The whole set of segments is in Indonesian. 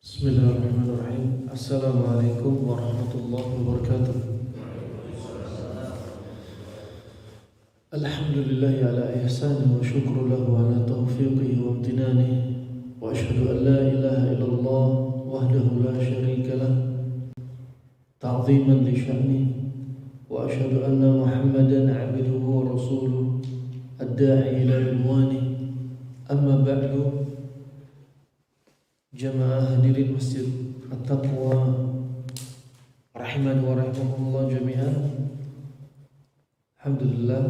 Bismillahirrahmanirrahim. Assalamualaikum warahmatullahi wabarakatuh. Alhamdulillahi ala ihsani wa syukru lahu ala taufiqihi wa amtinanihi, wa ashhadu an la ilaha illallah wahdahu la syarika lah ta'ziman li sya'nihi, wa ashhadu anna Muhammadan 'abduhu wa rasuluhu ad-da'i ila ridwanihi. Amma ba'du. Jamaah hadirin Masjid At-Taqwa rahimani wa rahimakumullah jami'an. Alhamdulillah,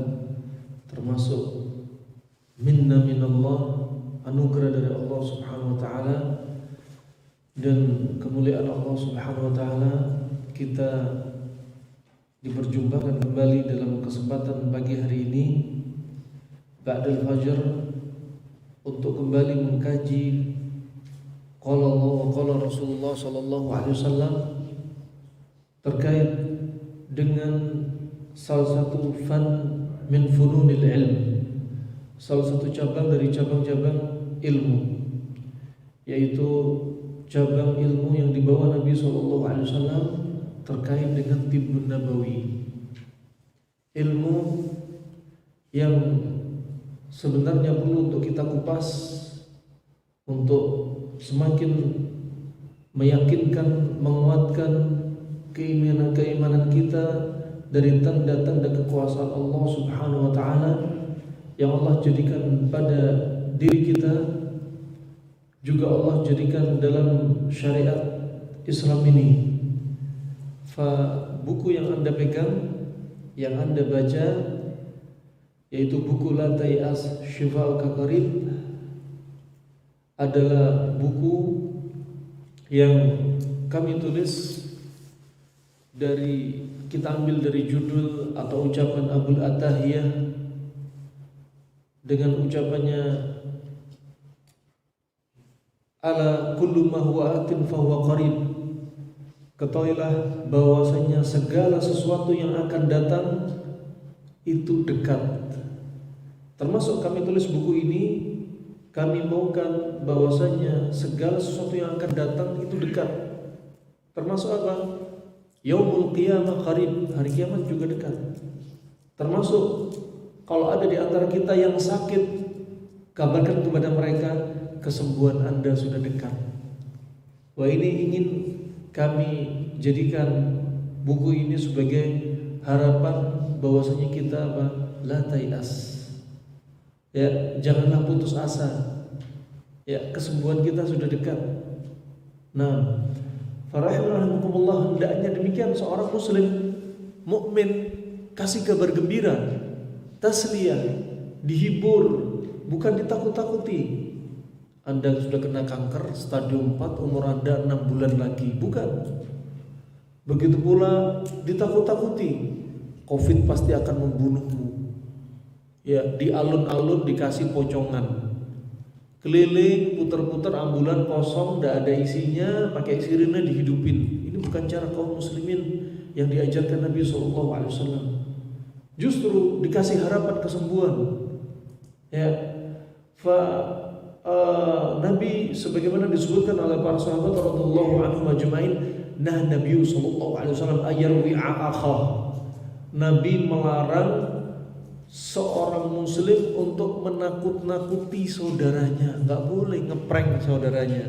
termasuk minna minallah, anugerah dari Allah Subhanahu wa taala dan kemuliaan Allah Subhanahu wa taala, kita diperjumpakan kembali dalam kesempatan pagi hari ini ba'dal fajr untuk kembali mengkaji qala Allah wa qala Rasulullah sallallahu alaihi wasallam terkait dengan salah satu fan min fununil ilm, salah satu cabang dari cabang-cabang ilmu, yaitu cabang ilmu yang dibawa Nabi sallallahu alaihi wasallam terkait dengan tibbun nabawi. Ilmu yang sebenarnya perlu untuk kita kupas untuk semakin meyakinkan, menguatkan keimanan kita dari tanda-tanda kekuasaan Allah Subhanahu wa taala yang Allah jadikan pada diri kita, juga Allah jadikan dalam syariat Islam ini. Buku yang Anda pegang, yang Anda baca, yaitu buku La Tay'as Shifa'uka Qarib, adalah buku yang kami tulis dari, kita ambil dari judul atau ucapan Abul Atahiyah dengan ucapannya, ala kullu ma huwa atin fa huwa qarib. Ketahuilah bahwasanya segala sesuatu yang akan datang itu dekat. Termasuk kami tulis buku ini, kami maukan bahwasanya segala sesuatu yang akan datang itu dekat. Termasuk apa? Yaumul qiyamah qarib, hari kiamat juga dekat. Termasuk kalau ada di antara kita yang sakit, kabarkan kepada mereka kesembuhan Anda sudah dekat. Wah, ini ingin kami jadikan buku ini sebagai harapan bahwasanya kita apa? La tay'as. Ya, janganlah putus asa. Ya, kesembuhan kita sudah dekat. Nah, farahimahumullah, hendaknya demikian seorang muslim mukmin kasih kabar gembira, tasliyah, dihibur, bukan ditakut-takuti. Anda sudah kena kanker stadium 4, umur Anda 6 bulan lagi, bukan. Begitu pula ditakut-takuti, Covid pasti akan membunuhmu. Ya, di alun-alun dikasih pocongan, keliling putar-putar ambulan kosong, tidak ada isinya, pakai sirine dihidupin. Ini bukan cara kaum muslimin yang diajarkan Nabi SAW. Justru dikasih harapan kesembuhan. Ya, Nabi sebagaimana disebutkan oleh para sahabat radhiyallahu anhum ajma'in, nah Nabi SAW ayarwi'a akhah. Nabi melarang seorang muslim untuk menakut-nakuti saudaranya, nggak boleh ngeprank saudaranya,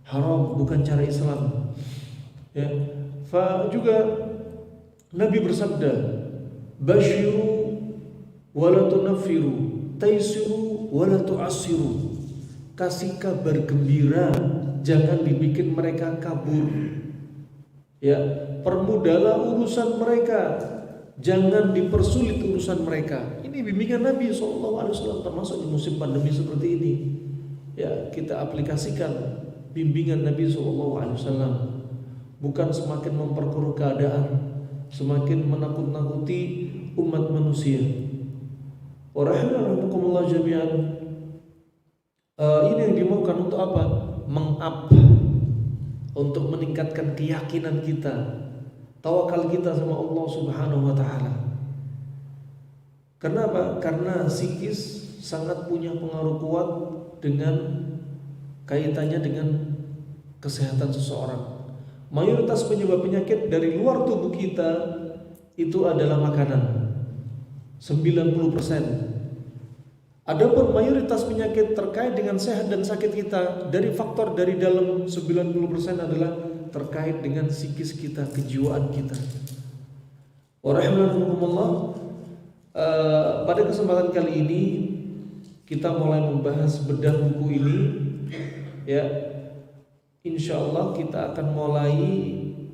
haram, bukan cara Islam. Ya, juga Nabi bersabda, basyiru wala tunaffiru, taisiru wala tu'assiru. Kasih kabar gembira, jangan dibikin mereka kabur. Ya, permudahlah urusan mereka, jangan dipersulit urusan mereka. Ini bimbingan Nabi SAW, termasuk di musim pandemi seperti ini. Ya, kita aplikasikan bimbingan Nabi SAW. Bukan semakin memperkeruh keadaan, semakin menakut-nakuti umat manusia. Warahmatullahi jami'an. Ini yang dimaukan untuk apa? Meng-up untuk meningkatkan keyakinan kita, tawakal kita sama Allah Subhanahu wa taala. Kenapa? Karena psikis sangat punya pengaruh kuat dengan kaitannya dengan kesehatan seseorang. Mayoritas penyebab penyakit dari luar tubuh kita itu adalah makanan. 90%. Adapun mayoritas penyakit terkait dengan sehat dan sakit kita dari faktor dari dalam 90% adalah terkait dengan psikis kita, kejiwaan kita. Warahmatullahi. Pada kesempatan kali ini kita mulai membahas bedah buku ini, ya. Insya Allah kita akan mulai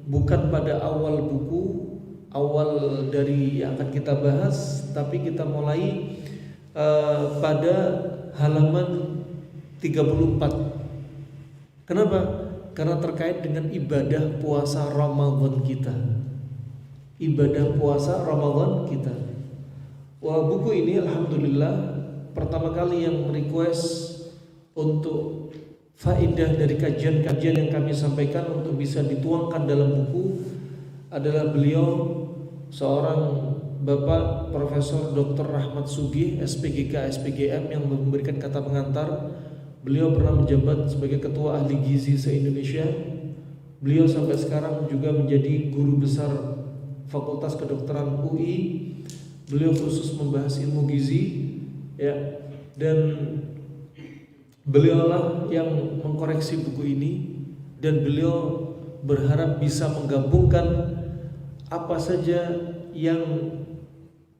bukan pada awal buku, awal dari yang akan kita bahas, tapi kita mulai pada halaman 34. Kenapa? Karena terkait dengan ibadah puasa Ramadan kita. Ibadah puasa Ramadan kita. Wah, buku ini alhamdulillah pertama kali yang request untuk faedah dari kajian-kajian yang kami sampaikan untuk bisa dituangkan dalam buku adalah beliau, seorang Bapak Profesor Dr. Rahmat Sugih, SPGK, SPGM, yang memberikan kata pengantar. Beliau pernah menjabat sebagai Ketua Ahli Gizi se-Indonesia. Beliau sampai sekarang juga menjadi Guru Besar Fakultas Kedokteran UI. Beliau khusus membahas ilmu gizi, ya, dan beliaulah yang mengkoreksi buku ini, dan beliau berharap bisa menggabungkan apa saja yang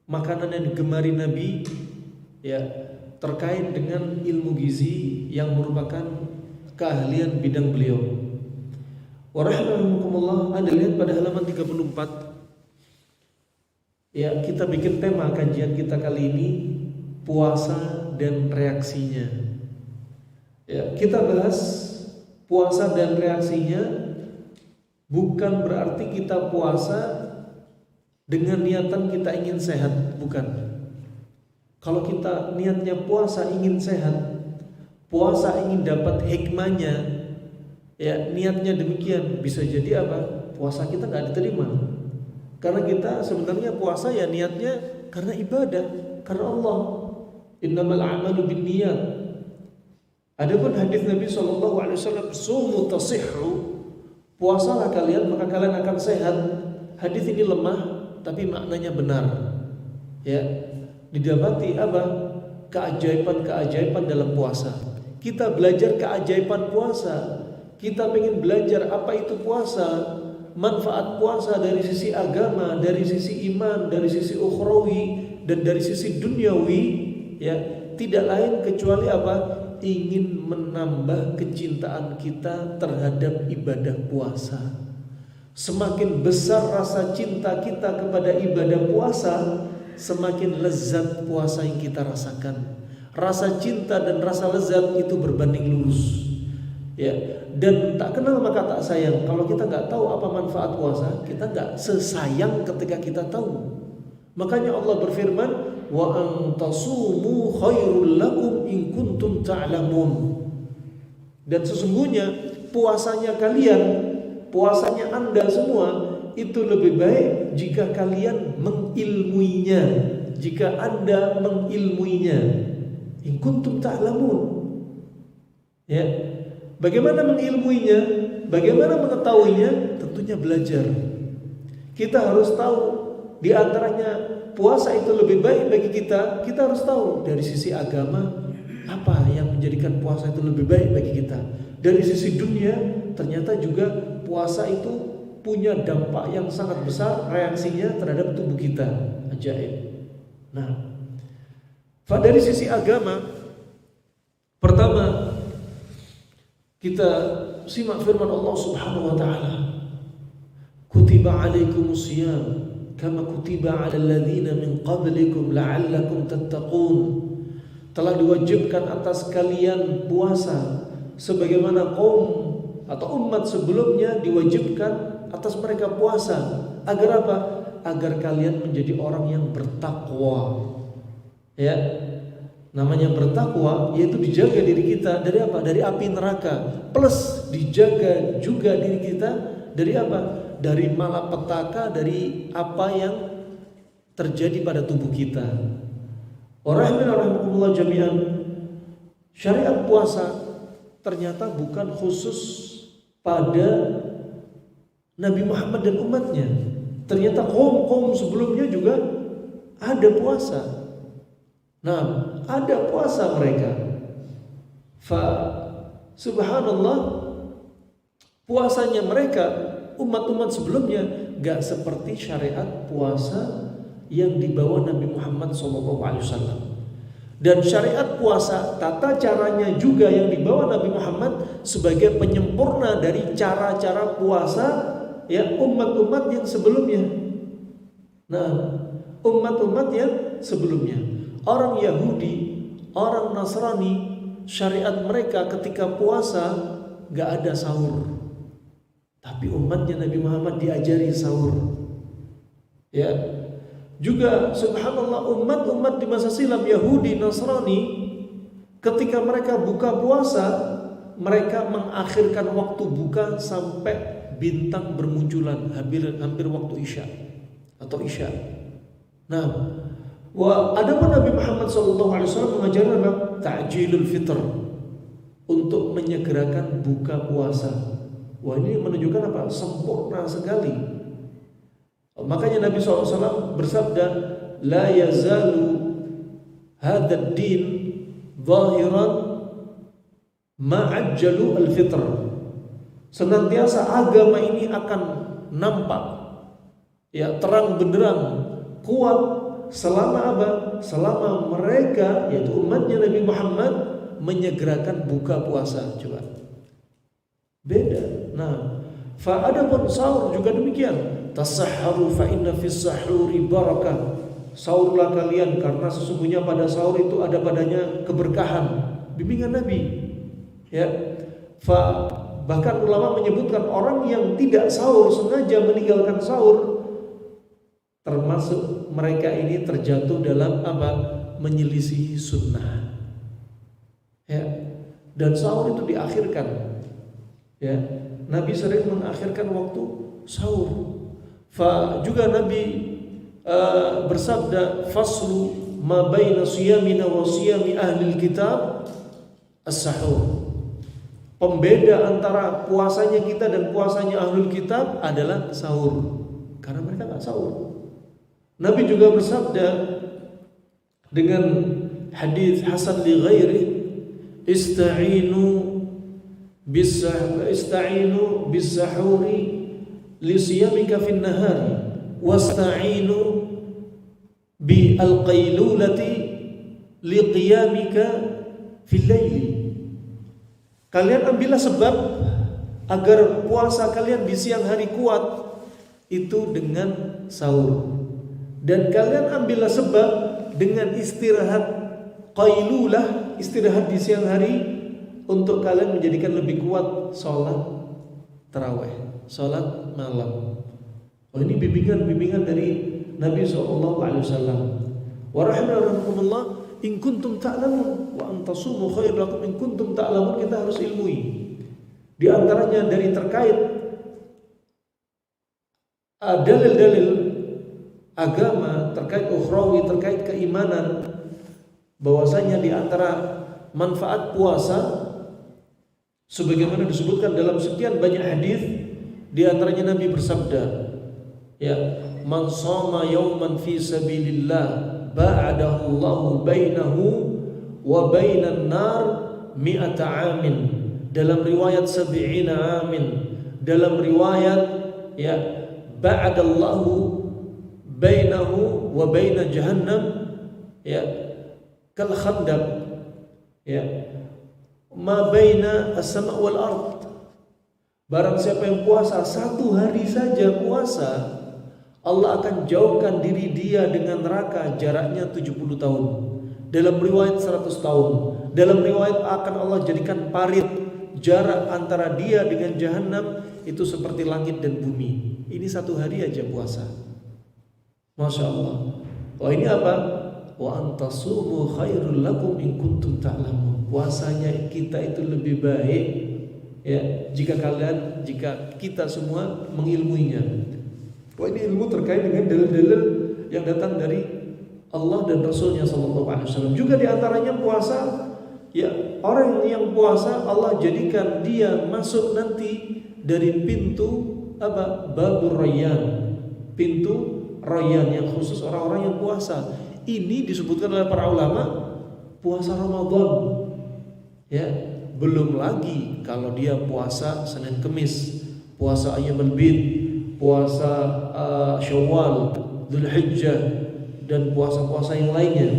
makanan yang digemari Nabi, ya, terkait dengan ilmu gizi yang merupakan keahlian bidang beliau. Warahmatullahi. Anda lihat pada halaman 34. Ya, kita bikin tema kajian kita kali ini puasa dan reaksinya. Ya, kita bahas puasa dan reaksinya bukan berarti kita puasa dengan niatan kita ingin sehat, bukan. Kalau kita niatnya puasa ingin sehat, puasa ingin dapat hikmahnya, ya niatnya demikian, bisa jadi apa? Puasa kita nggak diterima. Karena kita sebenarnya puasa ya niatnya karena ibadah, karena Allah. Innamal a'malu binniyat. Adapun hadis Nabi SAW, sumu tasihhu, puasalah kalian maka kalian akan sehat. Hadis ini lemah tapi maknanya benar. Ya, didapati apa? Keajaiban-keajaiban dalam puasa. Kita belajar keajaiban puasa. Kita ingin belajar apa itu puasa, manfaat puasa dari sisi agama, dari sisi iman, dari sisi ukhrawi, dan dari sisi duniawi, ya, tidak lain kecuali apa? Ingin menambah kecintaan kita terhadap ibadah puasa. Semakin besar rasa cinta kita kepada ibadah puasa, semakin lezat puasa yang kita rasakan. Rasa cinta dan rasa lezat itu berbanding lurus, ya. Dan tak kenal maka tak sayang. Kalau kita nggak tahu apa manfaat puasa, kita nggak sesayang ketika kita tahu. Makanya Allah berfirman, wa antasumu khairul lakum in kuntum ta'lamun. Dan sesungguhnya puasanya kalian, puasanya Anda semua itu lebih baik jika kalian mengilmuinya, jika Anda mengilmuinya. In kuntum ta'lamun. Ya. Bagaimana mengilmuinya? Bagaimana mengetahuinya? Tentunya belajar. Kita harus tahu di antaranya puasa itu lebih baik bagi kita. Kita harus tahu dari sisi agama apa yang menjadikan puasa itu lebih baik bagi kita. Dari sisi dunia ternyata juga puasa itu punya dampak yang sangat besar reaksinya terhadap tubuh kita. Ajaib. Nah, dari sisi agama, pertama kita simak firman Allah Subhanahu wa taala. Kutiba 'alaikumus shiyam kama kutiba 'alal ladzina min qablikum la'allakum tattaqun. Telah diwajibkan atas kalian puasa sebagaimana kaum atau umat sebelumnya diwajibkan atas mereka puasa. Agar apa? Agar kalian menjadi orang yang bertakwa. Ya. Namanya bertakwa yaitu dijaga diri kita dari apa? Dari api neraka. Plus dijaga juga diri kita dari apa? Dari malapetaka, dari apa yang terjadi pada tubuh kita. Rahimanallah jami'an. Syariat puasa ternyata bukan khusus pada Nabi Muhammad dan umatnya. Ternyata kaum sebelumnya juga ada puasa. Nah, ada puasa mereka. Subhanallah, puasanya mereka umat-umat sebelumnya gak seperti syariat puasa yang dibawa Nabi Muhammad SAW. Dan syariat puasa, tata caranya juga yang dibawa Nabi Muhammad sebagai penyempurna dari cara-cara puasa ya umat-umat yang sebelumnya. Nah, umat-umat yang sebelumnya, orang Yahudi, orang Nasrani, syariat mereka ketika puasa gak ada sahur. Tapi umatnya Nabi Muhammad diajari sahur. Ya. Juga subhanallah umat-umat di masa silam Yahudi, Nasrani, ketika mereka buka puasa, mereka mengakhirkan waktu buka sampai bintang bermunculan, hampir waktu Isya atau Isya. Nah, adapun Nabi Muhammad SAW mengajarkan ta'jilul fitr, untuk menyegerakan buka puasa. Wah, ini menunjukkan apa? Sempurna sekali. Makanya Nabi SAW bersabda, la yazalu hadzal din zahiran ma'ajjalu al-fitr. Senantiasa agama ini akan nampak ya terang benderang, kuat selama apa? Selama mereka yaitu umatnya Nabi Muhammad menyegerakan buka puasa. Coba beda. Nah, adapun sahur juga demikian. Tasahharu fa inna fis sahuri barakah. Sahurlah kalian karena sesungguhnya pada sahur itu ada padanya keberkahan. Bimbingan Nabi. Ya. Bahkan ulama menyebutkan orang yang tidak sahur, sengaja meninggalkan sahur, termasuk mereka ini terjatuh dalam apa? Menyelisihi sunnah. Ya. Dan sahur itu diakhirkan. Ya. Nabi sering mengakhirkan waktu sahur. Juga Nabi bersabda, faslu ma baina siyamina wa siyami ahli kitab as-sahur. Pembeda antara puasanya kita dan puasanya ahlul kitab adalah sahur, karena mereka enggak sahur. Nabi juga bersabda dengan hadis hasan li ghairi, ista'inu bis-sahuri li siyamika fin nahari wasta'inu bi al-qailulati li qiyamika fil laili. Kalian ambillah sebab agar puasa kalian di siang hari kuat itu dengan sahur, dan kalian ambillah sebab dengan istirahat qailulah, istirahat di siang hari, untuk kalian menjadikan lebih kuat sholat tarawih, sholat malam. Oh, ini bimbingan dari Nabi SAW. Wa rahimakumullah, in kuntum ta'lamun wa antasumu khair lakum in kuntum ta'lamun. Kita harus ilmui. Di antaranya dari terkait dalil-dalil agama, terkait ukhrawi, terkait keimanan, bahwasanya di antara manfaat puasa sebagaimana disebutkan dalam sekian banyak hadis, di antaranya Nabi bersabda, ya, man shoma yawman fi sabilillah ba'adahu Allahu bainahu wa bainan nar mi'ata amin. Dalam riwayat sab'ina amin, dalam riwayat ya ba'adallahu bainahu wa baina jahannam ya kal khandaq, ya ma baina as-sama' wal ard. Barang siapa yang puasa satu hari saja puasa, Allah akan jauhkan diri dia dengan neraka jaraknya 70 tahun. Dalam riwayat 100 tahun. Dalam riwayat akan Allah jadikan parit, jarak antara dia dengan jahanam itu seperti langit dan bumi. Ini satu hari aja puasa. Masya Allah. Wah, ini apa? wa antasumu khairul lakum in kuntum ta'lamun. Puasanya kita itu lebih baik ya jika kita semua mengilmuinya. Wah, ini ilmu terkait dengan dalil-dalil yang datang dari Allah dan Rasulnya sallallahu alaihi wasallam. Juga di antaranya puasa, ya orang yang puasa Allah jadikan dia masuk nanti dari pintu apa? Babur Rayyan. Pintu Rayyan yang khusus orang-orang yang puasa. Ini disebutkan oleh para ulama puasa Ramadan. Ya, belum lagi kalau dia puasa Senin Kemis, puasa Ayyamul Bid, puasa Syawal, Dzulhijjah, dan puasa-puasa yang lainnya.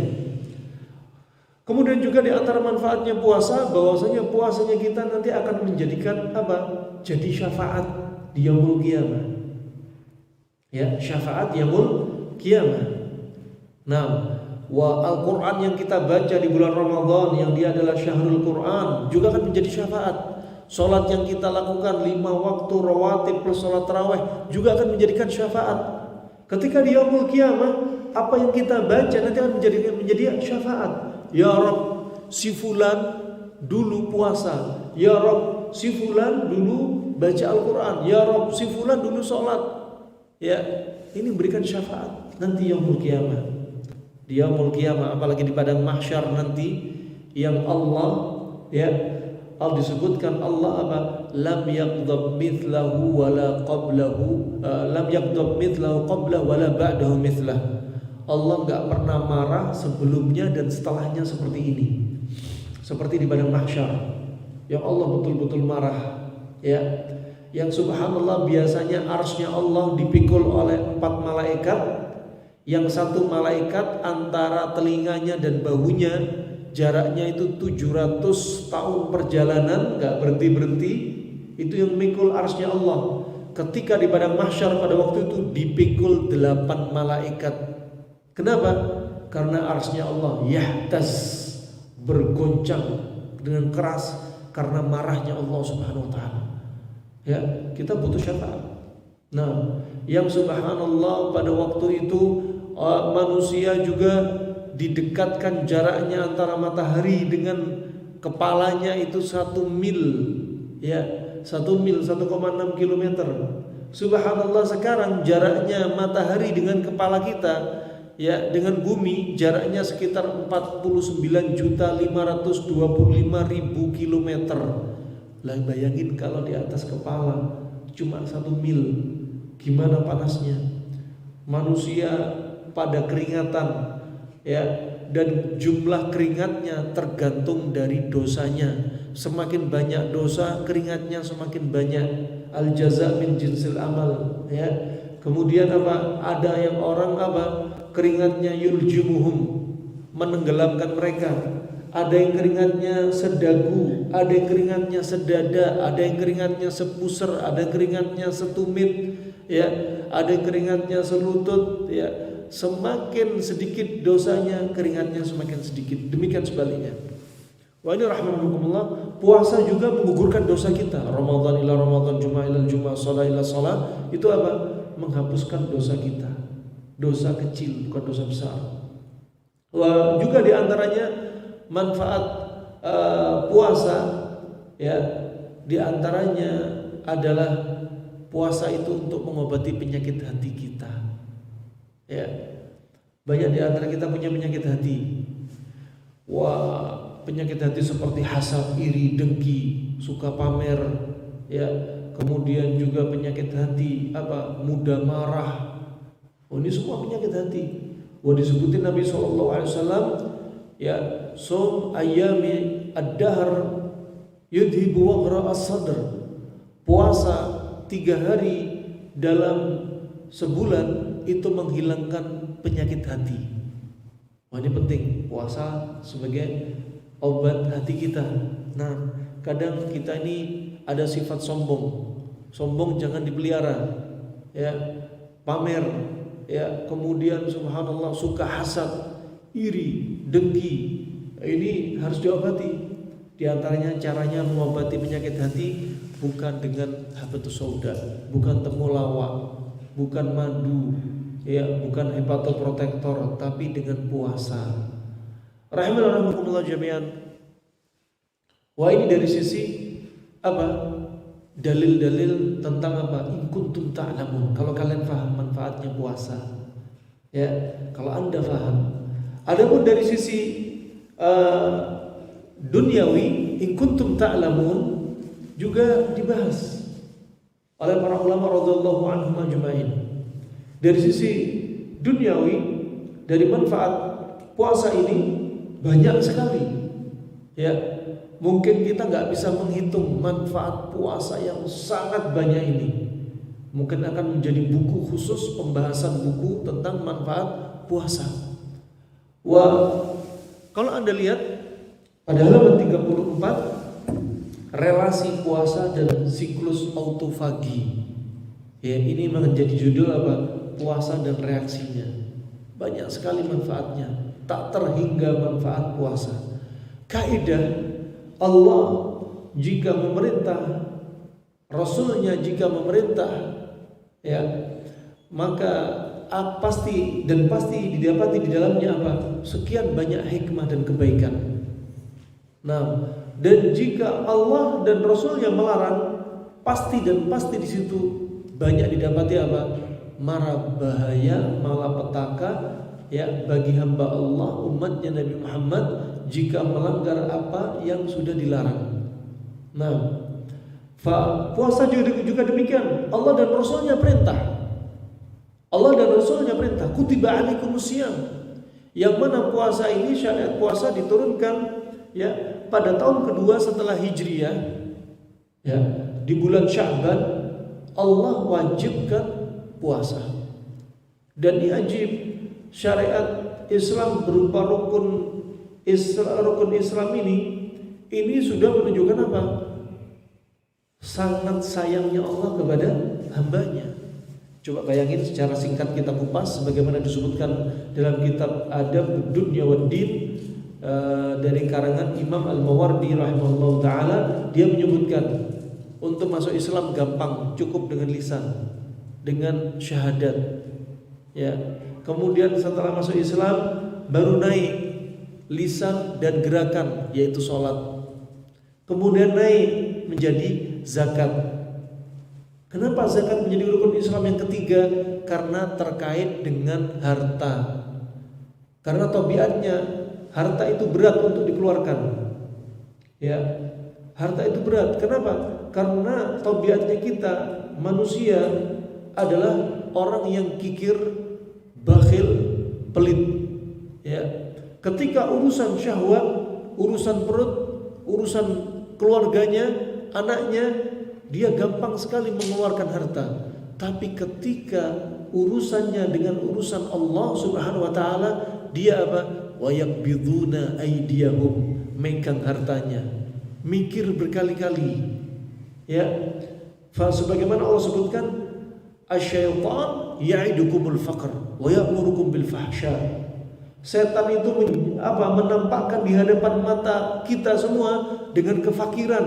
Kemudian juga di antara manfaatnya puasa, bahwasanya puasanya kita nanti akan menjadikan apa? Jadi syafaat di yaumul qiyamah. Ya, syafaat yaumul qiyamah. Nah, Al-Quran yang kita baca di bulan Ramadan, yang dia adalah syahrul Quran, juga akan menjadi syafaat. Salat yang kita lakukan 5 waktu rawatib plus salat tarawih juga akan menjadikan syafaat. Ketika di yaumul qiyamah, apa yang kita baca nanti akan menjadi syafaat. Ya Rabb, si fulan dulu puasa. Ya Rabb, si fulan dulu baca Al-Quran. Ya Rabb, si fulan dulu salat. Ya, ini memberikan syafaat nanti yaumul qiyamah. Di yaumul qiyamah, apalagi di padang mahsyar nanti, yang Allah ya disebutkan Allah apa? Lam yaqdab mithlahu wala qablahu, lam yaqdab mithlahu qablahu wala ba'dahu mithlah. Allah enggak pernah marah sebelumnya dan setelahnya seperti ini. Seperti di padang mahsyar yang Allah betul-betul marah ya. Yang subhanallah biasanya arsy-Nya Allah dipikul oleh 4 malaikat. Yang satu malaikat antara telinganya dan bahunya jaraknya itu 700 tahun perjalanan, gak berhenti-berhenti. Itu yang memikul arsy-Nya Allah. Ketika di padang mahsyar pada waktu itu dipikul 8 malaikat. Kenapa? Karena arsy-Nya Allah yahtaz, bergoncang dengan keras karena marahnya Allah Subhanahu wa taala. Ya, kita butuh syafaat. Nah, yang subhanallah pada waktu itu manusia juga didekatkan jaraknya antara matahari dengan kepalanya itu 1 mil ya, 1 mil 1,6 kilometer. Subhanallah, sekarang jaraknya matahari dengan kepala kita ya dengan bumi jaraknya sekitar 49.525.000 kilometer. Lah bayangin kalau di atas kepala cuma 1 mil, gimana panasnya. Manusia pada keringatan ya, dan jumlah keringatnya tergantung dari dosanya. Semakin banyak dosa, keringatnya semakin banyak. Al jaza min jinsil amal ya. Kemudian apa? Ada yang orang apa? Keringatnya yuljumuhum, menenggelamkan mereka. Ada yang keringatnya sedagu, ada yang keringatnya sedada, ada yang keringatnya sepuser, ada yang keringatnya setumit ya, ada yang keringatnya selutut ya. Semakin sedikit dosanya, keringatnya semakin sedikit. Demikian sebaliknya. Wa ini rahmatullah, puasa juga menggugurkan dosa kita. Ramadan ila Ramadan, Jumat ila Jumat, shalah ila shalah. Itu apa? Menghapuskan dosa kita. Dosa kecil, bukan dosa besar. Wah, juga diantaranya manfaat puasa ya, diantaranya adalah puasa itu untuk mengobati penyakit hati kita. Ya, banyak di antara kita punya penyakit hati. Wah, penyakit hati seperti hasad, iri, dengki, suka pamer, ya. Kemudian juga penyakit hati apa? Mudah marah. Oh, ini semua penyakit hati. Wah, disebutin Nabi SAW ya, sum ayami ad-dahr yudhibu waghra as-sadr. Puasa 3 hari dalam sebulan itu menghilangkan penyakit hati. Wah, ini penting, puasa sebagai obat hati kita. Nah, kadang kita ini ada sifat sombong. Sombong jangan dipelihara. Ya, pamer, ya, kemudian subhanallah suka hasad, iri, dengki. Ini harus diobati. Di antaranya caranya mengobati penyakit hati bukan dengan habatus sauda, bukan temulawak, bukan madu, ya, bukan hepatoprotektor, tapi dengan puasa. Rahimahullah jami'an. Wah, ini dari sisi apa? Dalil-dalil tentang apa? In kuntum ta'lamun. Kalau kalian paham manfaatnya puasa, ya, kalau Anda paham. Adapun dari sisi duniawi, in kuntum ta'lamun juga dibahas oleh para ulama radhiyallahu anhum ajma'in. Dari sisi duniawi, dari manfaat puasa ini banyak sekali. Ya, mungkin kita nggak bisa menghitung manfaat puasa yang sangat banyak ini. Mungkin akan menjadi buku khusus pembahasan buku tentang manfaat puasa. Wah, kalau Anda lihat pada halaman 34, relasi puasa dan siklus autofagi. Ya, ini menjadi judul apa? Puasa dan reaksinya. Banyak sekali manfaatnya, tak terhingga manfaat puasa. Kaidah Allah jika memerintah, Rasulnya jika memerintah, ya, maka pasti didapati di dalamnya apa? Sekian banyak hikmah dan kebaikan. Nah, dan jika Allah dan Rasulnya melarang, pasti di situ banyak didapati apa? Mara bahaya, malapetaka, ya, bagi hamba Allah, umatnya Nabi Muhammad jika melanggar apa yang sudah dilarang. Nah, puasa juga demikian. Allah dan Rasulnya perintah. Kutiba alaikumusiyam. Yang mana puasa ini, syariat puasa diturunkan, ya, pada tahun kedua setelah Hijriyah, ya, di bulan Sya'ban Allah wajibkan puasa. Dan ini ajib, syariat Islam berupa rukun Islam ini sudah menunjukkan apa? Sangat sayangnya Allah kepada hambanya. Coba bayangin secara singkat kita kupas sebagaimana disebutkan dalam kitab Adab Dunya wad Din dari karangan Imam Al-Mawardi rahimahullah ta'ala. Dia menyebutkan untuk masuk Islam gampang, cukup dengan lisan, dengan syahadat, ya. Kemudian setelah masuk Islam baru naik lisan dan gerakan, yaitu sholat. Kemudian naik menjadi zakat. Kenapa zakat menjadi rukun Islam yang ketiga? Karena terkait dengan harta. Karena tabiatnya harta itu berat untuk dikeluarkan. Ya, harta itu berat. Kenapa? Karena tabiatnya kita manusia adalah orang yang kikir, bakhil, pelit. Ya, ketika urusan syahwat, urusan perut, urusan keluarganya, anaknya, dia gampang sekali mengeluarkan harta. Tapi ketika urusannya dengan urusan Allah Subhanahu wa taala, dia apa? Wa yaqbiduna aydiyahum, megang hartanya, mikir berkali-kali. Ya. Sebagaimana Allah sebutkan, asyaitan ya'idukumul faqr wa ya'murukum bil fahsya. Setan itu menampakkan di hadapan mata kita semua dengan kefakiran,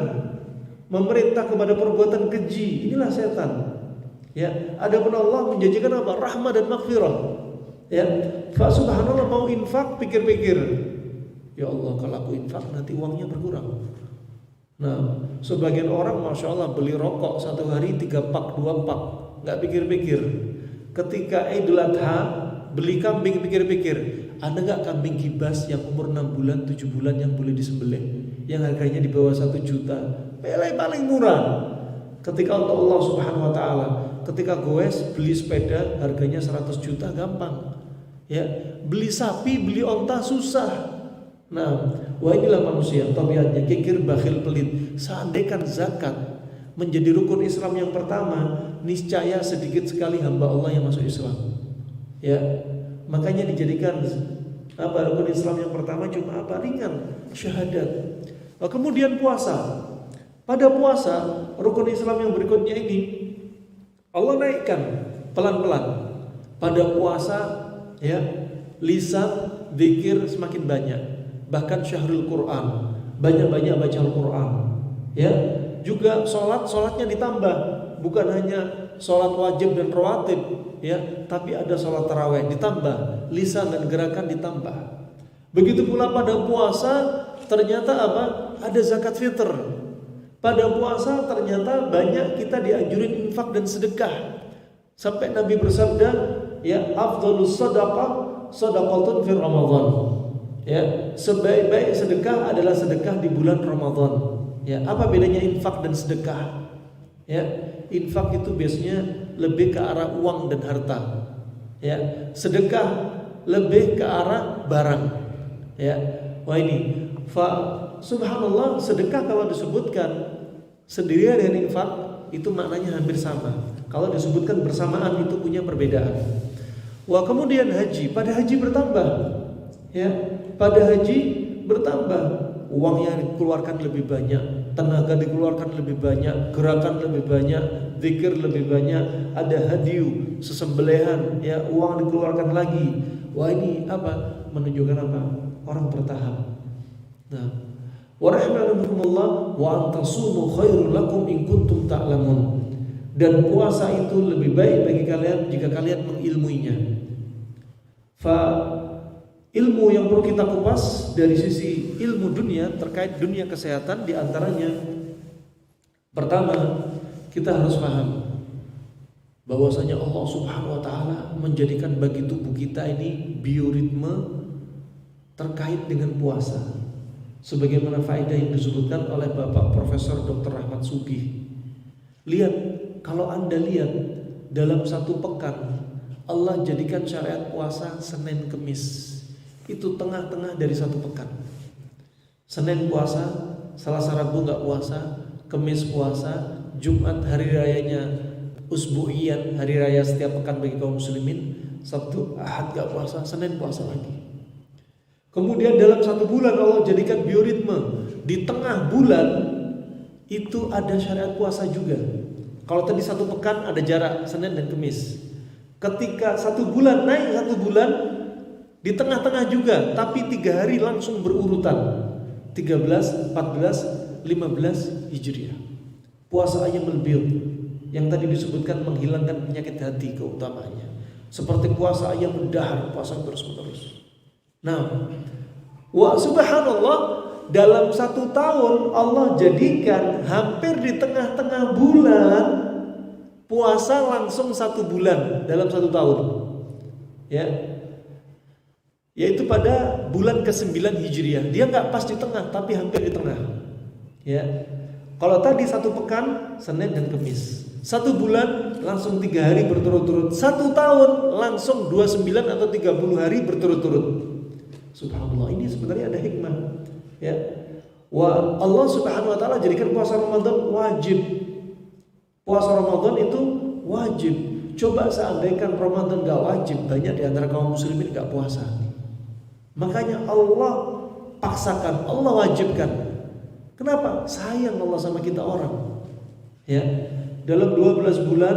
memerintah kepada perbuatan keji. Inilah setan. Ya, adapun Allah menjanjikan apa? Rahmah dan maghfirah. Ya, fa subhanallah, mau infak pikir-pikir. Ya Allah, kalau aku infak nanti uangnya berkurang. Nah, sebagian orang masya Allah beli rokok satu hari 3 pak, 2 pak, nggak pikir-pikir. Ketika Idul Adha beli kambing pikir-pikir. Ada nggak kambing kibas yang umur 6 bulan, 7 bulan yang boleh disembelih, yang harganya di bawah 1 juta? Paling murah. Ketika untuk Allah Subhanahu wa taala, ketika goes beli sepeda harganya 100 juta gampang. Ya, beli sapi, beli onta susah. Nah, wah inilah manusia tabiatnya kikir, bakhil, pelit. Seandainya zakat menjadi rukun Islam yang pertama, niscaya sedikit sekali hamba Allah yang masuk Islam. Ya, makanya dijadikan rukun Islam yang pertama cuma ringan, syahadat. Kemudian puasa. Pada puasa, rukun Islam yang berikutnya ini Allah naikkan pelan-pelan. Pada puasa, ya, lisan zikir semakin banyak. Bahkan syahrul Quran, banyak-banyak baca Al-Quran. Ya, juga sholatnya ditambah. bukan hanya sholat wajib dan rawatib, ya, tapi ada sholat tarawih ditambah, lisan dan gerakan ditambah. Begitu pula pada puasa, ternyata apa? Ada zakat fitr. Pada puasa ternyata banyak kita dianjurin infak dan sedekah. Sampai Nabi bersabda, ya, afdhalus shadaqah shadaqatun fi Ramadan. Ya, sebaik-baik sedekah adalah sedekah di bulan Ramadan. Ya, apa bedanya infak dan sedekah? Ya, infak itu biasanya lebih ke arah uang dan harta. Ya, sedekah lebih ke arah barang. Ya, wah ini, subhanallah, sedekah kalau disebutkan sendirian dengan infak itu maknanya hampir sama. Kalau disebutkan bersamaan itu punya perbedaan. Wah, kemudian haji, pada haji bertambah. Ya, pada haji bertambah, uang yang dikeluarkan lebih banyak, tenaga dikeluarkan lebih banyak, gerakan lebih banyak, zikir lebih banyak, ada hadiu, sesembelihan, ya, uang dikeluarkan lagi. Wah, ini apa? Menunjukkan apa? Orang bertahap. Nah, wa rahimakumullah wa antasumu khairul lakum in kuntum ta'lamun. Dan puasa itu lebih baik bagi kalian jika kalian mengilmuinya. Ilmu yang perlu kita kupas dari sisi ilmu dunia terkait dunia kesehatan diantaranya, pertama, kita harus paham bahwasanya Allah Subhanahu wa taala menjadikan bagi tubuh kita ini bioritme terkait dengan puasa. Sebagaimana faedah yang disebutkan oleh Bapak Profesor Dr. Rahmat Sugih. Lihat, kalau Anda lihat dalam satu pekan Allah jadikan syariat puasa Senin Kemis. Itu tengah-tengah dari satu pekan. Senin puasa, Selasa Rabu nggak puasa, Kemis puasa, Jumat hari rayanya usbu'iyan, hari raya setiap pekan bagi kaum muslimin, Sabtu Ahad nggak puasa, Senin puasa lagi. Kemudian dalam satu bulan Allah jadikan bioritme, di tengah bulan itu ada syariat puasa juga. Kalau tadi satu pekan ada jarak Senin dan Kemis. Ketika satu bulan naik satu bulan, di tengah-tengah juga, tapi 3 hari langsung berurutan, 13, 14, 15 Hijriah. Puasa Ayyamul Bid yang tadi disebutkan menghilangkan penyakit hati keutamanya. Seperti puasa Ayyamud Dahr, puasa terus-menerus. Nah, wa subhanallah, dalam satu tahun Allah jadikan hampir di tengah-tengah bulan puasa langsung 1 bulan dalam 1 tahun. Ya, yaitu pada bulan ke-9 Hijriah. Dia nggak pas di tengah, tapi hampir di tengah. Ya, kalau tadi 1 pekan Senin dan Kamis, 1 bulan langsung 3 hari berturut-turut, 1 tahun langsung 29 atau 30 hari berturut-turut. Subhanallah, ini sebenarnya ada hikmah. Ya, wa Allah Subhanahu wa taala jadikan puasa Ramadan wajib. Puasa Ramadan itu wajib. Coba seandainya Ramadan gak wajib, banyak di antara kaum muslimin gak puasa. Makanya Allah paksakan, Allah wajibkan. Kenapa? Sayang Allah sama kita orang. Ya, dalam 12 bulan,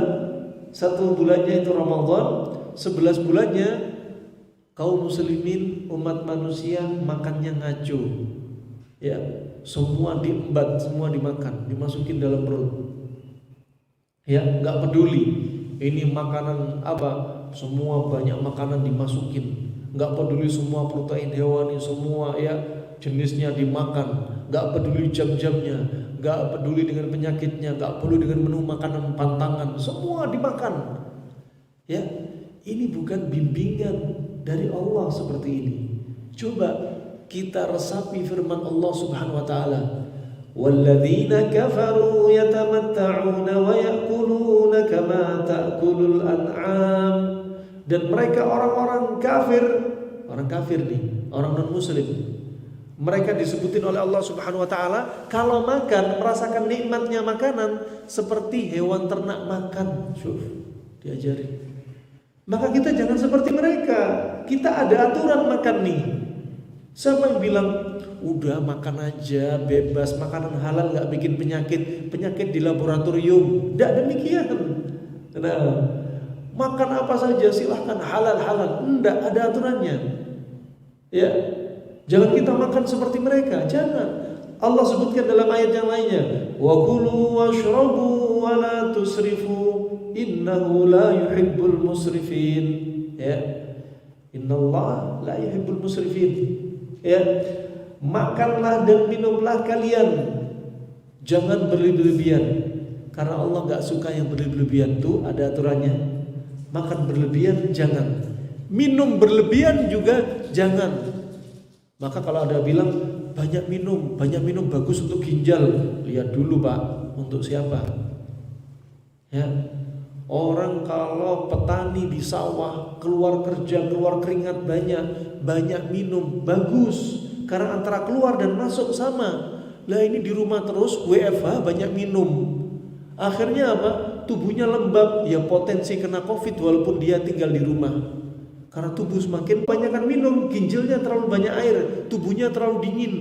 1 bulannya itu Ramadan, 11 bulannya kaum muslimin umat manusia makannya ngaco. Ya, semua diembat, semua dimakan, dimasukin dalam perut. Ya, nggak peduli ini makanan apa, semua banyak makanan dimasukin. Nggak peduli semua protein hewani, semua ya jenisnya dimakan. Nggak peduli jam-jamnya, nggak peduli dengan penyakitnya, nggak peduli dengan menu makanan pantangan, semua dimakan. Ya, ini bukan bimbingan dari Allah seperti ini. Coba kita resapi firman Allah Subhanahu wa taala. Walladzina kafaru yatamatta'una wa ya'kuluna kama ta'kulul an'am. Dan mereka orang kafir nih, orang non muslim. Mereka disebutin oleh Allah Subhanahu wa taala kalau makan merasakan nikmatnya makanan seperti hewan ternak makan. Diajari. Maka kita jangan seperti mereka. Kita ada aturan makan nih. Siapa yang bilang udah makan aja bebas, makanan halal nggak bikin penyakit di laboratorium? Tidak demikian. Nah, makan apa saja silahkan halal. Tidak ada aturannya. Ya, jangan kita makan seperti mereka. Jangan. Allah sebutkan dalam ayat yang lainnya, wa kulu washrabu wa la tusrifu innahu la yuhibbul musrifin. Ya. Innallaha la yuhibbul musrifin. Ya. Makanlah dan minumlah kalian, jangan berlebih-lebihan, karena Allah enggak suka yang berlebih-lebihan. Tuh ada aturannya. Makan berlebihan jangan, minum berlebihan juga jangan. Maka kalau ada bilang banyak minum bagus untuk ginjal, lihat dulu Pak, untuk siapa? Ya. Orang kalau petani di sawah, keluar kerja, keluar keringat banyak minum, bagus. Karena antara keluar dan masuk sama. Lah ini di rumah terus WFH banyak minum. Akhirnya apa? Tubuhnya lembab, ya potensi kena Covid walaupun dia tinggal di rumah. Karena tubuh semakin banyakkan minum, ginjalnya terlalu banyak air, tubuhnya terlalu dingin,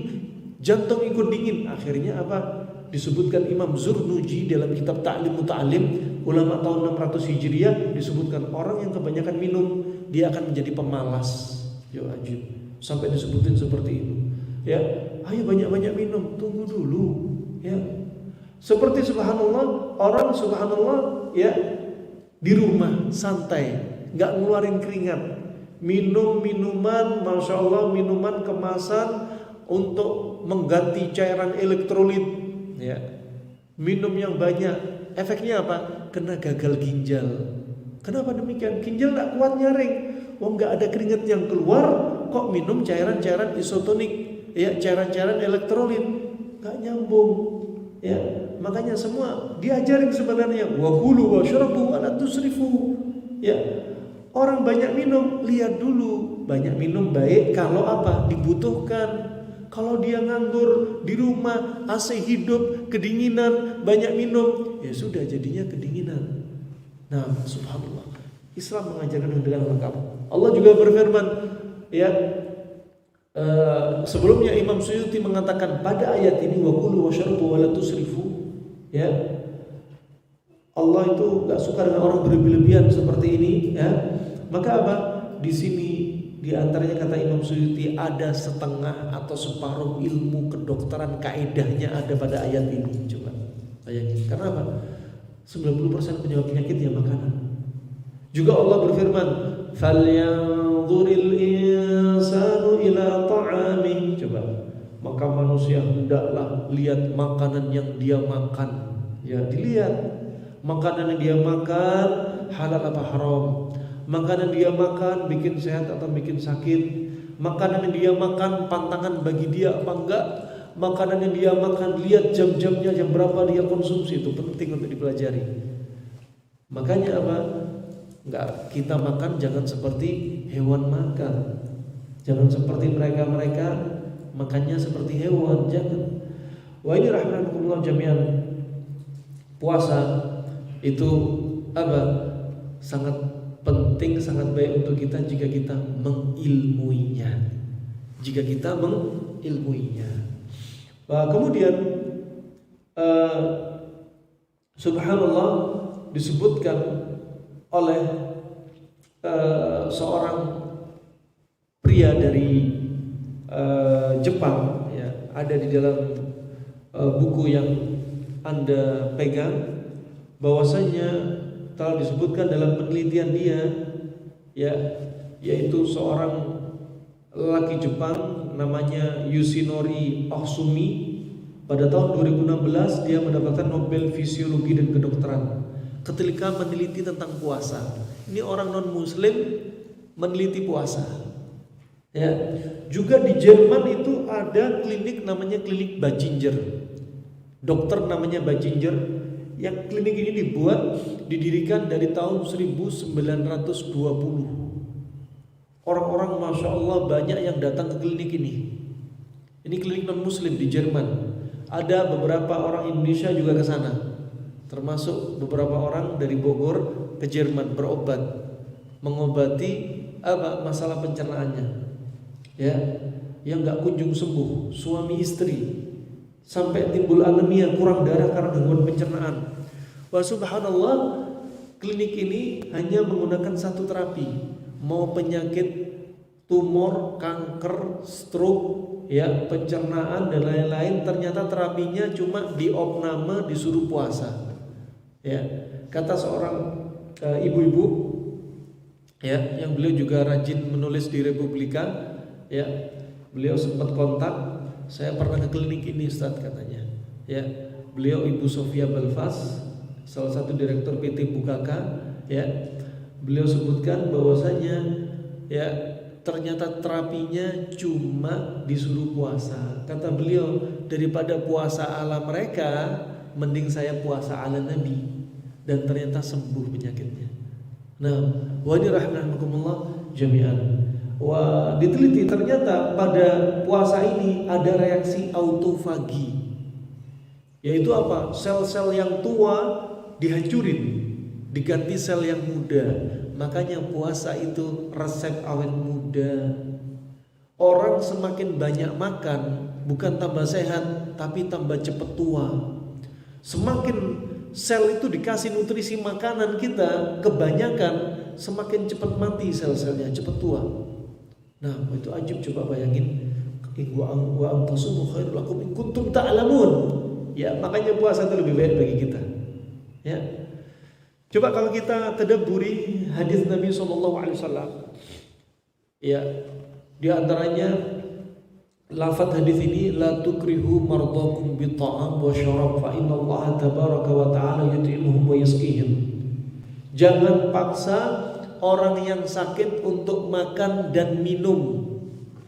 jantung ikut dingin. Akhirnya apa? Disebutkan Imam Zurnuji dalam kitab Ta'lim Muta'alim, ulama tahun 600 Hijriah, disebutkan orang yang kebanyakan minum dia akan menjadi pemalas. Ya ajib. Sampai disebutin seperti itu. Ya, ayo banyak-banyak minum, tunggu dulu. Ya. Seperti subhanallah, orang subhanallah ya di rumah santai, nggak ngeluarin keringat, minum minuman, masya Allah, minuman kemasan untuk mengganti cairan elektrolit, ya, minum yang banyak, efeknya apa? Kena gagal ginjal. Kenapa demikian? Ginjal nggak kuat nyaring, nggak ada keringat yang keluar, kok minum cairan-cairan isotonik, ya, cairan-cairan elektrolit, nggak nyambung, ya. Makanya semua diajarin sebenarnya, wa kulu washrabu wa la tusrifu. Ya. Orang banyak minum, lihat dulu. Banyak minum baik kalau apa? Dibutuhkan. Kalau dia nganggur di rumah, AC hidup, kedinginan, banyak minum, ya sudah jadinya kedinginan. Nah, subhanallah. Islam mengajarkan dengan lengkap. Allah juga berfirman, ya, sebelumnya Imam Suyuti mengatakan pada ayat ini wa kulu washrabu wa la tusrifu. Ya, Allah itu gak suka dengan orang berlebihan seperti ini. Ya, maka apa? Di sini di antaranya kata Imam Suyuti ada setengah atau separuh ilmu kedokteran kaedahnya ada pada ayat ini. Coba bayangin. Karena apa? 90% penyebab penyakit ya makanan. Juga Allah berfirman, "Falyanzuril insanu ila ta'amih." Coba. Maka manusia hendaklah lihat makanan yang dia makan. Ya, dilihat makanan yang dia makan halal apa haram. Makanan dia makan bikin sehat atau bikin sakit. Makanan yang dia makan pantangan bagi dia apa enggak. Makanan yang dia makan lihat jam-jamnya, jam berapa dia konsumsi, itu penting untuk dipelajari. Makanya apa? Enggak, kita makan jangan seperti hewan makan. Jangan seperti mereka-mereka makannya seperti hewan, jangan. Wa ini rahmanakumullah jami'an. Puasa itu apa? Sangat penting, sangat baik untuk kita jika kita mengilmuinya. Jika kita mengilmuinya. Kemudian subhanallah disebutkan oleh seorang pria dari Jepang, ya, ada di dalam buku yang Anda pegang, bahwasanya telah disebutkan dalam penelitian dia, ya, yaitu seorang lelaki Jepang namanya Yoshinori Ohsumi. Pada tahun 2016 dia mendapatkan Nobel Fisiologi dan Kedokteran ketika meneliti tentang puasa. Ini orang non muslim meneliti puasa. Ya, juga di Jerman itu ada klinik namanya klinik Bajinger. Dokter namanya Bajinger. Yang klinik ini didirikan dari tahun 1920. Orang-orang masya Allah banyak yang datang ke klinik ini. Ini klinik non muslim di Jerman. Ada beberapa orang Indonesia juga ke sana. Termasuk beberapa orang dari Bogor ke Jerman berobat, mengobati apa masalah pencernaannya. Ya, yang nggak kunjung sembuh, suami istri, sampai timbul anemia, kurang darah karena gangguan pencernaan. Wah subhanallah, klinik ini hanya menggunakan satu terapi, mau penyakit tumor, kanker, stroke, ya, pencernaan dan lain-lain, ternyata terapinya cuma diopname, disuruh puasa. Ya, kata seorang ibu-ibu, ya, yang beliau juga rajin menulis di Republika, ya, beliau sempat kontak, saya pernah ke klinik ini Ustaz katanya, ya, beliau Ibu Sofia Belfast, salah satu direktur PT Bukaka, ya, beliau sebutkan bahwasanya, ya, ternyata terapinya cuma disuruh puasa. Kata beliau, daripada puasa ala mereka, mending saya puasa ala Nabi, dan ternyata sembuh penyakitnya. Nah, wa rahmatullah jami'an. Wah, diteliti ternyata pada puasa ini ada reaksi autofagi. Yaitu apa? Sel-sel yang tua dihancurin, diganti sel yang muda. Makanya puasa itu resep awet muda. Orang semakin banyak makan, bukan tambah sehat, tapi tambah cepat tua. Semakin sel itu dikasih nutrisi makanan kita kebanyakan, semakin cepat mati sel-selnya, cepat tua. Nah, itu ajib, coba bayangin. Wa antasumu khairul lakum in kuntum ta'lamun. Ya, makanya puasa itu lebih baik bagi kita. Ya. Coba kalau kita tadabburi hadis Nabi SAW. Ya, di antaranya lafaz hadis ini, la tukrihu mardakum bi ta'am wa syarab fa inna Allah tabaraka wa ta'ala yut'imuhum wa yasqihim. Jangan paksa orang yang sakit untuk makan dan minum.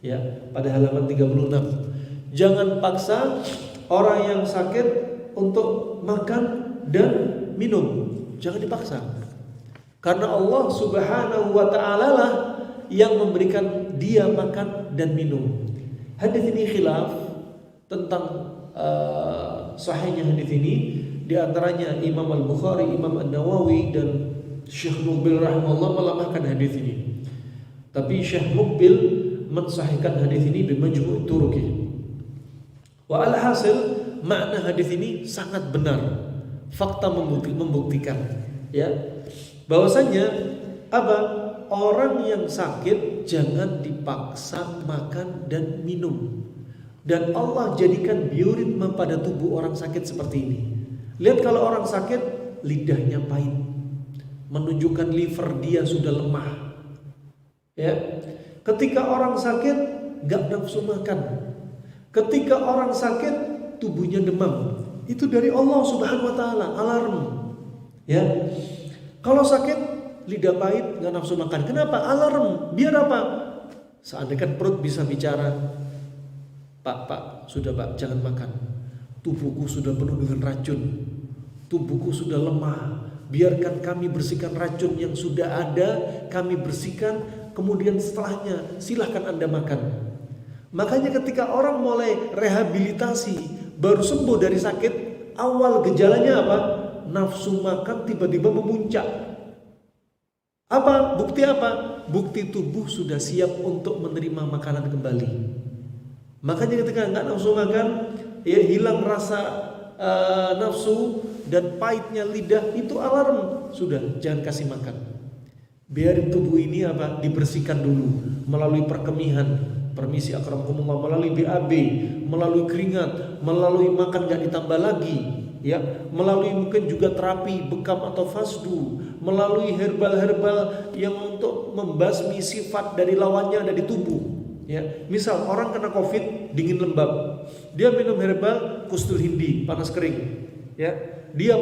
Ya, pada halaman 36. Jangan paksa orang yang sakit untuk makan dan minum. Jangan dipaksa. Karena Allah Subhanahu wa ta'ala lah yang memberikan dia makan dan minum. Hadis ini khilaf tentang sahihnya hadis ini. Di antaranya Imam Al-Bukhari, Imam An-Nawawi dan Syekh Muqbil rahimahullah melemahkan hadis ini. Tapi Syekh Muqbil mensahihkan hadis ini di Majmu' Turuqih. Wa alhasil makna hadis ini sangat benar. Fakta membuktikan, ya, bahwasanya apa? Orang yang sakit jangan dipaksa makan dan minum. Dan Allah jadikan bioritme pada tubuh orang sakit seperti ini. Lihat kalau orang sakit lidahnya pahit, menunjukkan liver dia sudah lemah. Ya, ketika orang sakit gak nafsu makan. Ketika orang sakit tubuhnya demam. Itu dari Allah Subhanahu wa ta'ala, alarm. Ya. Kalau sakit lidah pahit, gak nafsu makan. Kenapa? Alarm. Biar apa? Seandainya perut bisa bicara, Pak, sudah Pak, jangan makan. Tubuhku sudah penuh dengan racun. Tubuhku sudah lemah. Biarkan kami bersihkan racun yang sudah ada, kami bersihkan, kemudian setelahnya silahkan Anda makan. Makanya ketika orang mulai rehabilitasi, baru sembuh dari sakit, awal gejalanya apa? Nafsu makan tiba-tiba memuncak. Apa? Bukti apa? Bukti tubuh sudah siap untuk menerima makanan kembali. Makanya ketika nggak nafsu makan, ya, hilang rasa nafsu dan pahitnya lidah, itu alarm. Sudah, jangan kasih makan. Biarin tubuh ini apa? Dibersihkan dulu melalui perkemihan. Permisi akramakumullah, melalui BAB, melalui keringat, melalui makan gak ditambah lagi, ya, melalui mungkin juga terapi bekam atau fasdu, melalui herbal-herbal yang untuk membasmi sifat dari lawannya ada di tubuh. Ya, misal orang kena COVID dingin lembab, dia minum herbal kustul hindi panas kering. Ya, dia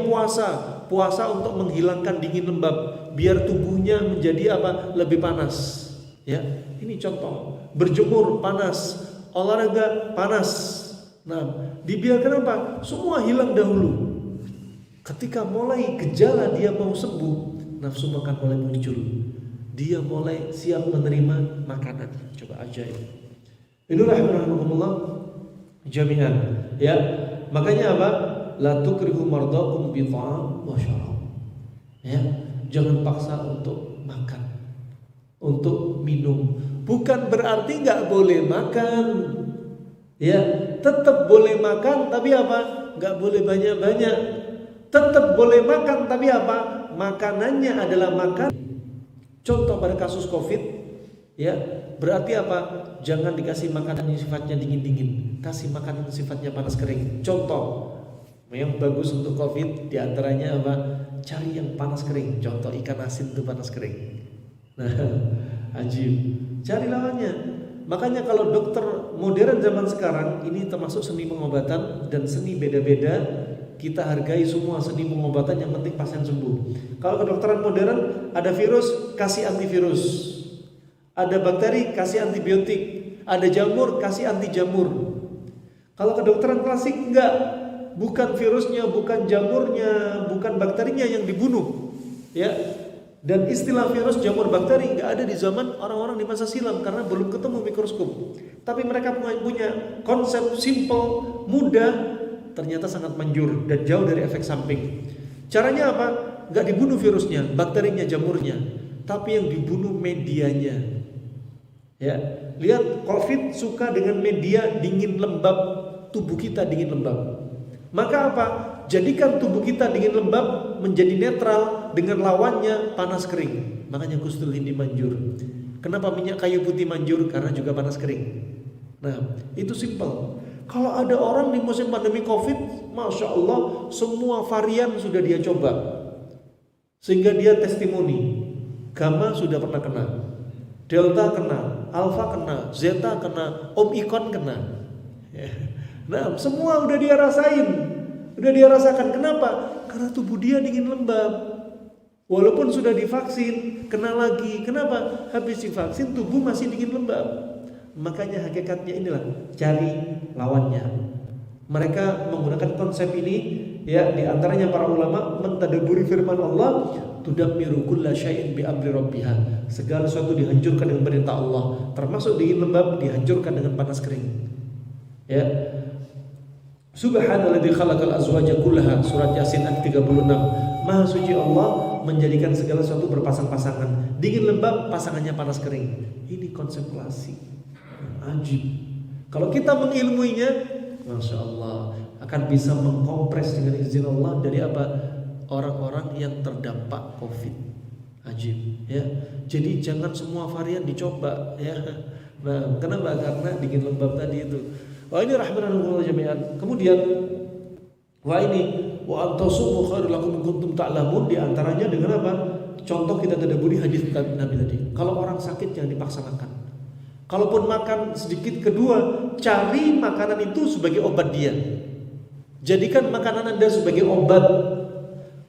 puasa untuk menghilangkan dingin lembab, biar tubuhnya menjadi apa? Lebih panas. Ya, ini contoh. Berjemur panas, olahraga panas. Nah, dibiarkan apa? Semua hilang dahulu. Ketika mulai gejala dia mau sembuh, nafsu makan mulai muncul. Dia mulai siap menerima makanan. Coba ajaib. Inilah rahimahumullah jami'an. Ya, makanya apa? La tukrihu mardakum bi ta'am wa syarab. Ya, jangan paksa untuk makan, untuk minum. Bukan berarti nggak boleh makan, ya, tetap boleh makan, tapi apa? Nggak boleh banyak-banyak. Tetap boleh makan, tapi apa? Makanannya adalah makan. Contoh pada kasus COVID, Ya, berarti apa? Jangan dikasih makanan yang sifatnya dingin-dingin, kasih makanan yang sifatnya panas kering. Contoh yang bagus untuk COVID diantaranya apa? Cari yang panas kering. Contoh ikan asin itu panas kering. Nah, ajib. Cari lawannya. Makanya kalau dokter modern zaman sekarang ini termasuk seni pengobatan dan seni beda-beda. Kita hargai semua seni pengobatan, yang penting pasien sembuh. Kalau kedokteran modern ada virus, kasih antivirus. Ada bakteri, kasih antibiotik. Ada jamur, kasih anti jamur. Kalau kedokteran klasik enggak, bukan virusnya, bukan jamurnya, bukan bakterinya yang dibunuh. Ya. Dan istilah virus, jamur, bakteri enggak ada di zaman orang-orang di masa silam karena belum ketemu mikroskop. Tapi mereka punya konsep simple, mudah, ternyata sangat manjur dan jauh dari efek samping. Caranya apa? Enggak dibunuh virusnya, bakterinya, jamurnya, tapi yang dibunuh medianya. Ya, lihat COVID suka dengan media dingin lembab, tubuh kita dingin lembab. Maka apa? Jadikan tubuh kita dingin lembab menjadi netral dengan lawannya panas kering. Makanya Ghusl Hindi manjur. Kenapa minyak kayu putih manjur? Karena juga panas kering. Nah, itu simple. Kalau ada orang di musim pandemi COVID, Masya Allah, semua varian sudah dia coba. Sehingga dia testimoni. Gamma sudah pernah kena, Delta kena, Alpha kena, Zeta kena, Omikron kena. Nah, semua udah dia rasain, udah dia rasakan. Kenapa? Karena tubuh dia dingin lembab. Walaupun sudah divaksin, kena lagi. Kenapa? Habis divaksin tubuh masih dingin lembab. Makanya hakikatnya inilah, cari lawannya. Mereka menggunakan konsep ini, ya, di antaranya para ulama mentadabburi firman Allah, tudammiru kulla syai'in bi amri rabbiha. Segala sesuatu dihancurkan dengan perintah Allah, termasuk dingin lembab dihancurkan dengan panas kering. Ya. Subhanalladzi khalaqal azwaja kullaha, surat Yasin ayat 36. Maha suci Allah menjadikan segala sesuatu berpasang-pasangan. Dingin lembab, pasangannya panas kering. Ini konsep klasik. Ajib. Kalau kita mengilmuinya, Masya Allah, akan bisa mengkompres dengan izin Allah dari apa? Orang-orang yang terdampak COVID. Ajib, ya. Jadi jangan semua varian dicoba, ya. Nah, kenapa? Karena dingin lembab tadi itu. Wah, ini rahmatullah jami'an. Kemudian wah ini wa antasumu khairul lakum in kuntum ta'lamun, di antaranya dengan apa? Contoh kita tadabburi hadis Nabi tadi. Kalau orang sakit jangan dipaksa makan. Kalaupun makan sedikit, kedua, cari makanan itu sebagai obat dia. Jadikan makanan Anda sebagai obat.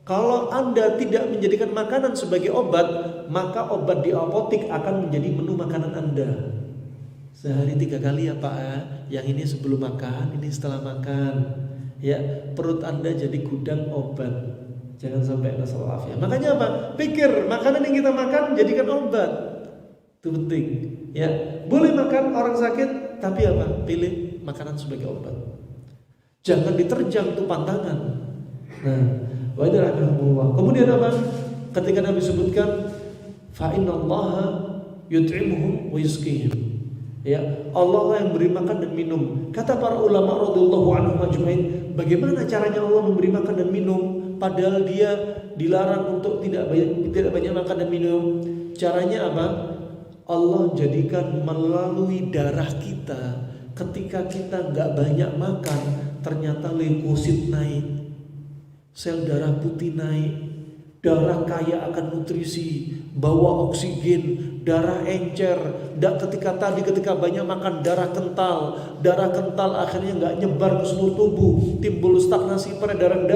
Kalau Anda tidak menjadikan makanan sebagai obat, maka obat di apotik akan menjadi menu makanan Anda. Sehari 3 kali ya Pak, yang ini sebelum makan, ini setelah makan. Ya, perut Anda jadi gudang obat. Jangan sampai nasallahu ya. Makanya apa? Pikir makanan yang kita makan jadikan obat. Itu penting. Ya, boleh makan orang sakit, tapi apa? Pilih makanan sebagai obat. Jangan diterjang tuh pantangan. Nah, wa rahimahullah. Kemudian apa? Ketika Nabi sebutkan fa innallaha yut'imuhum wa yusqihim. Ya, Allah lah yang beri makan dan minum. Kata para ulama radhiyallahu anhum ajmain, bagaimana caranya Allah memberi makan dan minum padahal dia dilarang untuk tidak banyak makan dan minum? Caranya apa? Allah jadikan melalui darah kita. Ketika kita nggak banyak makan, ternyata leukosit naik, sel darah putih naik, darah kaya akan nutrisi, bawa oksigen, darah encer. Ketika banyak makan, darah kental akhirnya nggak nyebar ke seluruh tubuh, timbul stagnasi peredaran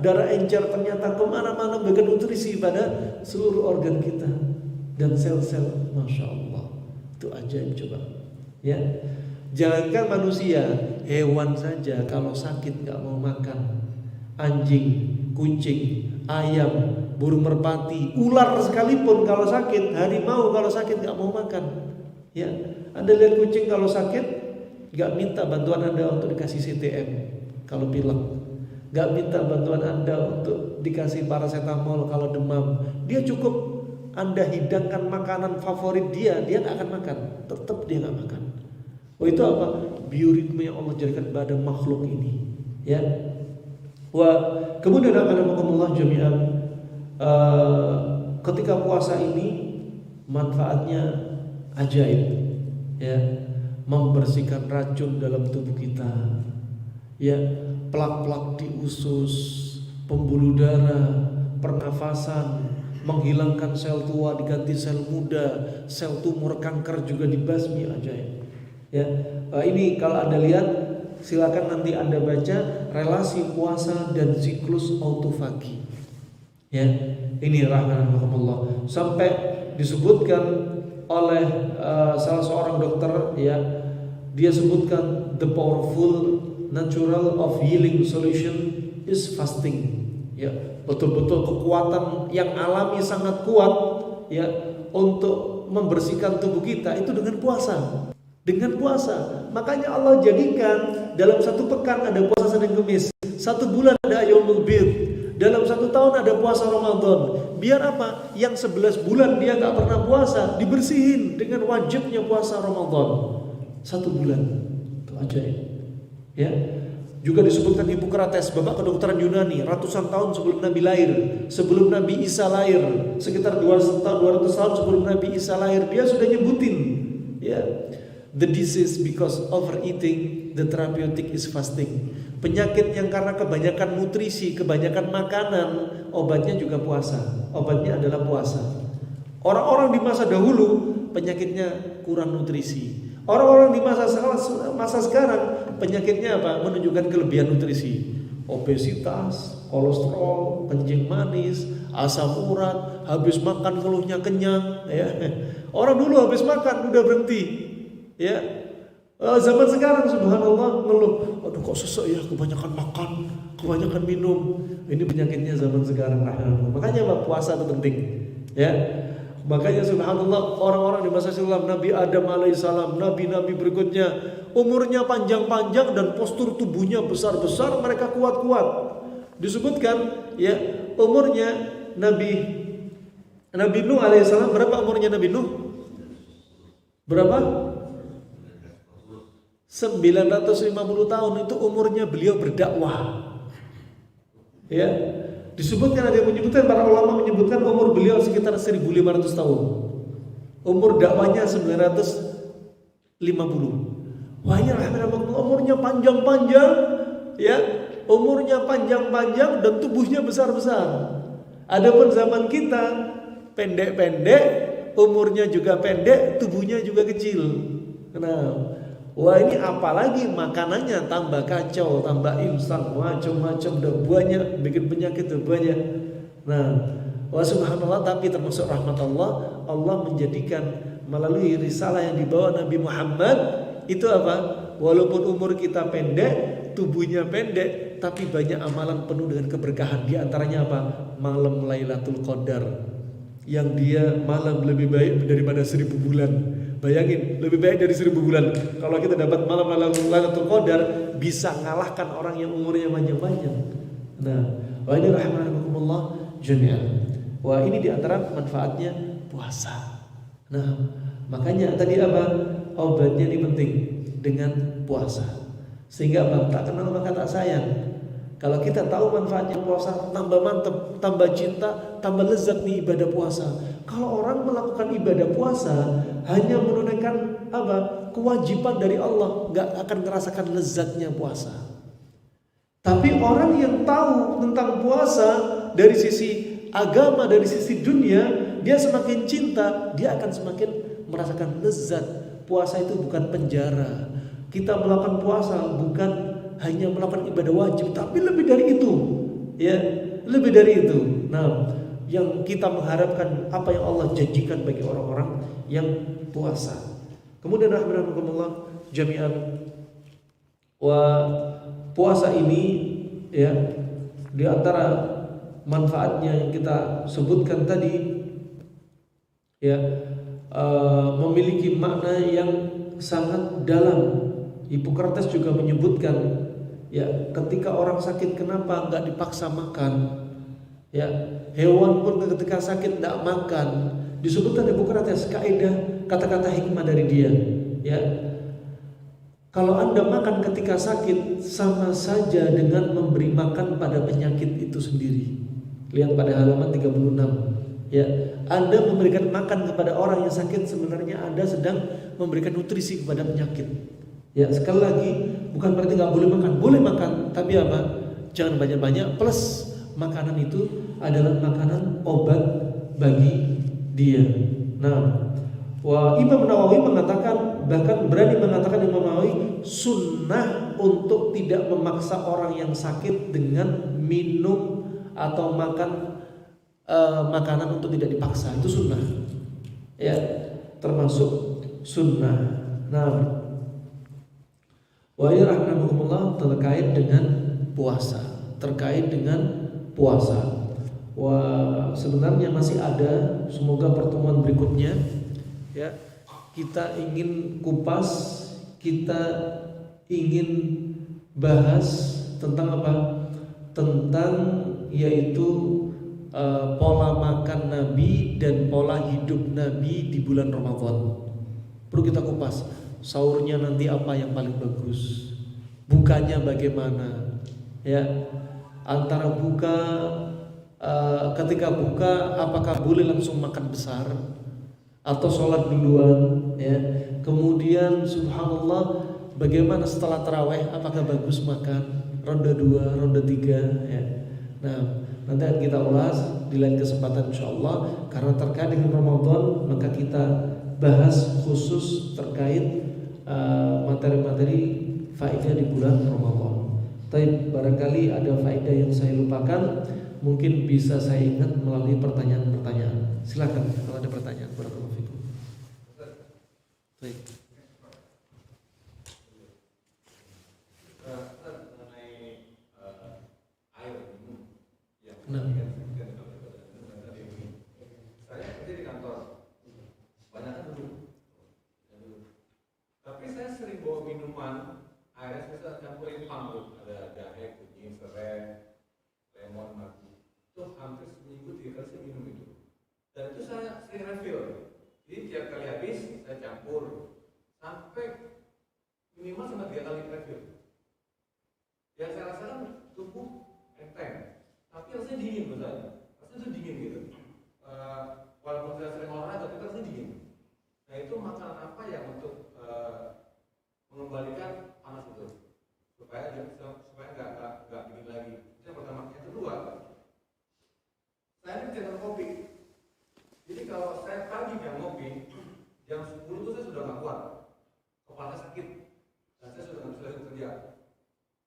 darah encer ternyata kemana-mana memberikan nutrisi pada seluruh organ kita dan sel-sel. Masya Allah, itu ajaib. Coba ya, jangankan manusia, hewan saja kalau sakit nggak mau makan. Anjing, kucing, ayam, burung merpati, ular sekalipun kalau sakit, harimau kalau sakit nggak mau makan. Ya, Anda lihat kucing kalau sakit nggak minta bantuan Anda untuk dikasih CTM kalau pilek, nggak minta bantuan Anda untuk dikasih paracetamol kalau demam. Dia cukup Anda hidangkan makanan favorit dia nggak akan makan, tetap dia nggak makan. Oh, itu apa? Bioritme yang Allah jadikan pada makhluk ini. Ya. Wah, kemudian Allah jami'an, ketika puasa ini manfaatnya ajaib, ya, membersihkan racun dalam tubuh kita, ya, plak-plak di usus, pembuluh darah, pernafasan, menghilangkan sel tua diganti sel muda, sel tumor kanker juga dibasmi, ajaib. Ya, ini kalau Anda lihat, silakan nanti Anda baca relasi puasa dan siklus autofagi. Ya, ini rahmatullah. Sampai disebutkan oleh salah seorang dokter, ya, dia sebutkan the powerful natural of healing solution is fasting. Ya, betul-betul kekuatan yang alami sangat kuat, ya, untuk membersihkan tubuh kita itu dengan puasa. Dengan puasa. Makanya Allah jadikan dalam satu pekan ada puasa Senin Kemis, satu bulan ada Yaumul Bid, dalam satu tahun ada puasa Ramadan. Biar apa? Yang 11 bulan dia gak pernah puasa dibersihin dengan wajibnya puasa Ramadan. Satu bulan. Itu ajaib. Ya. Juga disebutkan Hippocrates, bapak kedokteran Yunani, ratusan tahun sebelum Nabi lahir, sebelum Nabi Isa lahir, sekitar 200 tahun sebelum Nabi Isa lahir, dia sudah nyebutin, ya, the disease because overeating, the therapeutic is fasting. Penyakit yang karena kebanyakan nutrisi, kebanyakan makanan, obatnya juga puasa. Obatnya adalah puasa. Orang-orang di masa dahulu penyakitnya kurang nutrisi. Orang-orang di masa sekarang penyakitnya apa? Menunjukkan kelebihan nutrisi. Obesitas, kolesterol, kencing manis, asam urat, habis makan keluhnya kenyang, ya. Orang dulu habis makan udah berhenti, ya. Zaman sekarang subhanallah ngeluh, aduh kok sesek ya, kebanyakan makan, kebanyakan minum. Ini penyakitnya zaman sekarang. Makanya puasa itu penting, ya. Makanya subhanallah orang-orang di masa silam, Nabi Adam alaihissalam, nabi-nabi berikutnya, umurnya panjang-panjang dan postur tubuhnya besar-besar, mereka kuat-kuat. Disebutkan, ya, umurnya Nabi Nuh alaihissalam, berapa umurnya Nabi Nuh? Berapa? 950 tahun itu umurnya beliau berdakwah. Ya. Disebutkan, ada yang menyebutkan, para ulama menyebutkan umur beliau sekitar 1500 tahun. Umur dakwanya 950. Wah, ini umurnya panjang-panjang, ya. Umurnya panjang-panjang dan tubuhnya besar-besar. Adapun zaman kita pendek-pendek, umurnya juga pendek, tubuhnya juga kecil. Nah, wah, ini apalagi makanannya tambah kacau, tambah instan, macam-macam, udah banyak, bikin penyakit udah banyak. Nah, wah subhanallah, tapi termasuk rahmat Allah, Allah menjadikan melalui risalah yang dibawa Nabi Muhammad itu apa? Walaupun umur kita pendek, tubuhnya pendek, tapi banyak amalan penuh dengan keberkahan. Di antaranya apa? Malam Lailatul Qadar, yang dia malam lebih baik daripada 1000 bulan. Bayangin, lebih baik dari 1000 bulan. Kalau kita dapat malam Lailatul Qadar, bisa ngalahkan orang yang umurnya panjang-panjang. Nah, wa ini rahimahumullah jami'an. Wah, ini diantara manfaatnya puasa. Nah, makanya tadi apa? Obatnya ini penting dengan puasa. Sehingga apa? Tak kenal maka tak sayang. Kalau kita tahu manfaatnya puasa, tambah mantep, tambah cinta, tambah lezat nih ibadah puasa. Kalau orang melakukan ibadah puasa hanya menunaikan apa? Kewajiban dari Allah, nggak akan merasakan lezatnya puasa. Tapi orang yang tahu tentang puasa dari sisi agama, dari sisi dunia, dia semakin cinta, dia akan semakin merasakan lezat. Puasa itu bukan penjara. Kita melakukan puasa bukan hanya melakukan ibadah wajib, tapi lebih dari itu, ya, lebih dari itu. Nah, yang kita mengharapkan apa yang Allah janjikan bagi orang-orang yang puasa. Kemudian rahmatullah jami'an, puasa ini, ya, di antara manfaatnya yang kita sebutkan tadi, ya, memiliki makna yang sangat dalam. Hippocrates juga menyebutkan, ya, ketika orang sakit kenapa nggak dipaksa makan, ya, hewan pun ketika sakit nggak makan. Disebutkan Hippocrates kaidah, kata-kata hikmah dari dia, ya, kalau Anda makan ketika sakit sama saja dengan memberi makan pada penyakit itu sendiri. Lihat pada halaman 36, Ya, Anda memberikan makan kepada orang yang sakit, sebenarnya Anda sedang memberikan nutrisi kepada penyakit. Ya, sekali lagi bukan berarti nggak boleh makan, boleh makan, tapi apa? Jangan banyak-banyak. Plus makanan itu adalah makanan obat bagi dia. Nah, Imam Nawawi mengatakan, bahkan berani mengatakan Imam Nawawi, sunnah untuk tidak memaksa orang yang sakit dengan minum atau makan makanan untuk tidak dipaksa, itu sunnah. Ya, termasuk sunnah. Nah, wa rahimahumullah terkait dengan puasa. Wah, sebenarnya masih ada, semoga pertemuan berikutnya ya kita ingin kupas, kita ingin bahas tentang apa? Tentang yaitu pola makan Nabi dan pola hidup Nabi di bulan Ramadan. Perlu kita kupas. Sahurnya nanti apa yang paling bagus? Bukanya bagaimana? Ya, antara buka ketika buka apakah boleh langsung makan besar atau sholat duluan? Ya, kemudian subhanallah bagaimana setelah taraweh? Apakah bagus makan ronde 2, ronde 3? Ya. Nah, nanti akan kita ulas di lain kesempatan insyaallah, karena terkait dengan Ramadan maka kita bahas khusus terkait materi-materi faedah di bulan Ramadan. Tapi barangkali ada faedah yang saya lupakan, mungkin bisa saya ingat melalui pertanyaan-pertanyaan. Silakan kalau ada pertanyaan. Barakallahu fikum. Baik. Nah. Saya kerja di kantor, banyak duduk. Tapi saya sering bawa minuman, airnya bisa campurin panggung, ada jahe, kunyit, serai, lemon, madu. Itu hampir seminggu 3 kali saya minum itu. Dan itu saya sering refill. Jadi tiap kali habis saya campur sampai minimal sampai 3 kali refill. Yang saya rasakan tubuh enteng. Tapi rasanya dingin betul, rasanya itu dingin gitu. Walaupun saya sering olahraga, tapi rasanya dingin. Nah itu makanan apa yang untuk mengembalikan panas itu, supaya nggak dingin lagi. Itu yang pertama. Yang kedua, saya ini channel kopi. Jadi kalau saya pagi jam ngopi, jam 10 itu saya sudah nggak kuat, kepala sakit, dan saya sudah nggak bisa kerja.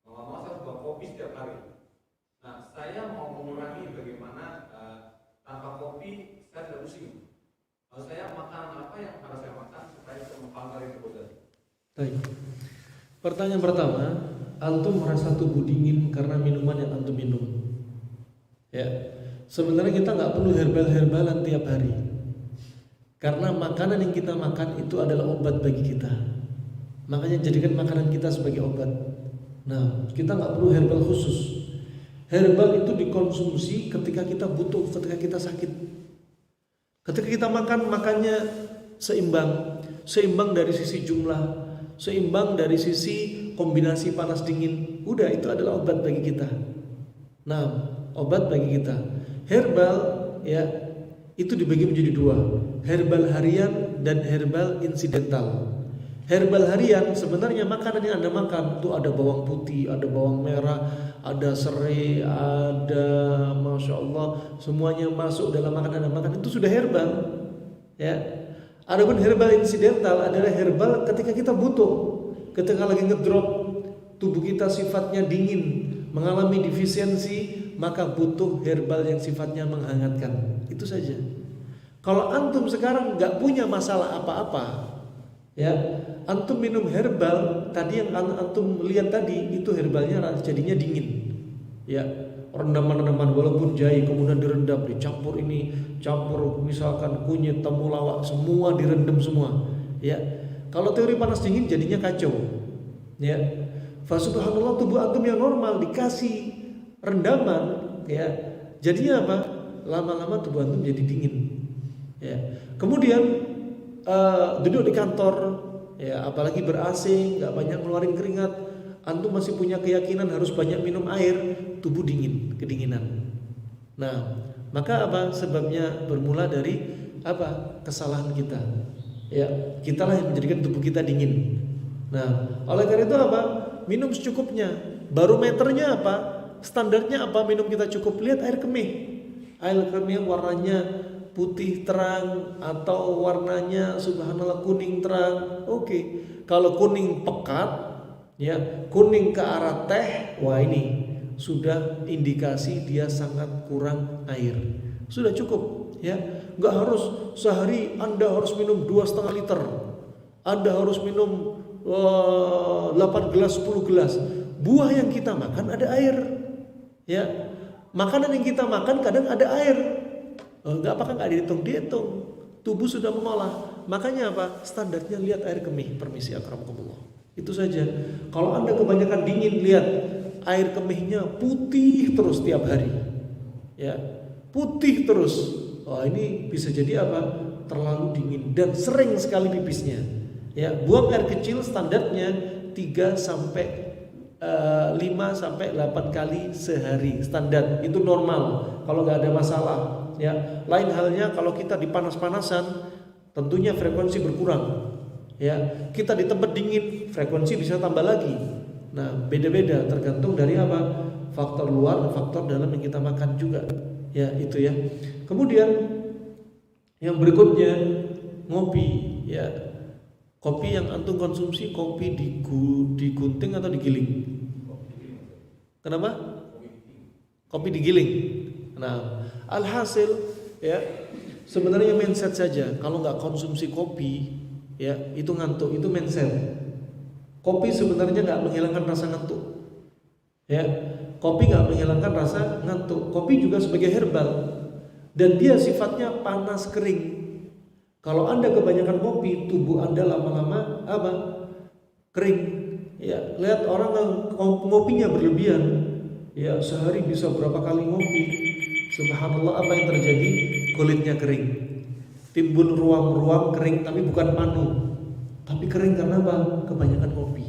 Mau saya buat kopi setiap hari. Nah, saya mau mengurangi bagaimana tanpa kopi saya tidak pusing. Lalu saya makan apa yang harus saya makan supaya bisa mempangkal itu betul. Baik. Pertanyaan pertama, antum merasa tubuh dingin karena minuman yang antum minum. Ya, sebenarnya kita nggak perlu herbal-herbalan tiap hari. Karena makanan yang kita makan itu adalah obat bagi kita. Makanya jadikan makanan kita sebagai obat. Nah, kita nggak perlu herbal khusus. Herbal itu dikonsumsi ketika kita butuh, ketika kita sakit. Ketika kita makannya seimbang dari sisi jumlah, seimbang dari sisi kombinasi panas dingin. Udah, itu adalah obat bagi kita. Nah, obat bagi kita. Herbal ya itu dibagi menjadi 2, herbal harian dan herbal insidental. Herbal harian sebenarnya makanan yang Anda makan itu ada bawang putih, ada bawang merah, ada serai, ada masya Allah, semuanya masuk dalam makanan Anda makan, itu sudah herbal. Ya. Adapun herbal insidental adalah herbal ketika kita butuh, ketika lagi ngedrop, tubuh kita sifatnya dingin, mengalami defisiensi, maka butuh herbal yang sifatnya menghangatkan. Itu saja. Kalau antum sekarang nggak punya masalah apa-apa, ya, antum minum herbal tadi yang antum lihat tadi itu herbalnya jadinya dingin. Ya, rendaman-rendaman walaupun jahe kemudian direndam, dicampur ini, campur misalkan kunyit, temulawak, semua direndam semua. Ya. Kalau teori panas dingin jadinya kacau. Ya. Fa subhanallah, tubuh antum yang normal dikasih rendaman, ya. Jadinya apa? Lama-lama tubuh antum jadi dingin. Ya. Kemudian duduk di kantor, ya, apalagi ber-AC, nggak banyak ngeluarin keringat, antum masih punya keyakinan harus banyak minum air, tubuh dingin, kedinginan. Nah, Maka apa sebabnya? Bermula dari apa? Kesalahan kita. Ya, kitalah yang menjadikan tubuh kita dingin. Nah, oleh karena itu apa? Minum secukupnya. Barometernya apa? Standarnya apa? Minum kita cukup. Lihat air kemih. Air kemih warnanya putih terang atau warnanya subhanallah kuning terang. Oke. Kalau kuning pekat, ya, kuning ke arah teh, wah ini sudah indikasi dia sangat kurang air. Sudah cukup, ya. Nggak harus sehari Anda harus minum 2,5 liter. Anda harus minum 8 gelas, 10 gelas. Buah yang kita makan ada air, ya. Makanan yang kita makan kadang ada air. Nggak apakah nggak dihitung. Tubuh sudah mengolah. Makanya apa? Standarnya lihat air kemih. Permisi akramakumullah. Itu saja. Kalau Anda kebanyakan dingin, lihat air kemihnya putih terus tiap hari, ya, putih terus. Wah, ini bisa jadi apa? Terlalu dingin dan sering sekali pipisnya. Ya, buang air kecil standarnya 3 sampai 5 sampai 8 kali sehari, standar itu normal kalau nggak ada masalah, ya. Lain halnya kalau kita di panas-panasan, tentunya frekuensi berkurang, ya. Kita di tempat dingin, frekuensi bisa tambah lagi. Nah, beda-beda tergantung dari apa? Faktor luar, faktor dalam yang kita makan juga, ya, itu ya. Kemudian yang berikutnya ngopi, ya. Kopi yang antum konsumsi, kopi digunting atau digiling? Kenapa? Kopi digiling. Nah, alhasil, ya, sebenarnya mindset saja. Kalau nggak konsumsi kopi, ya, itu ngantuk, itu mindset. Kopi sebenarnya nggak menghilangkan rasa ngantuk, ya. Kopi nggak menghilangkan rasa ngantuk. Kopi juga sebagai herbal dan dia sifatnya panas kering. Kalau Anda kebanyakan kopi, tubuh Anda lama-lama apa? Kering. Ya, lihat orang yang ngopinya berlebihan, ya, sehari bisa berapa kali ngopi. Subhanallah, apa yang terjadi? Kulitnya kering. Timbul ruam-ruam kering, tapi bukan panu. Tapi kering karena apa? Kebanyakan ngopi.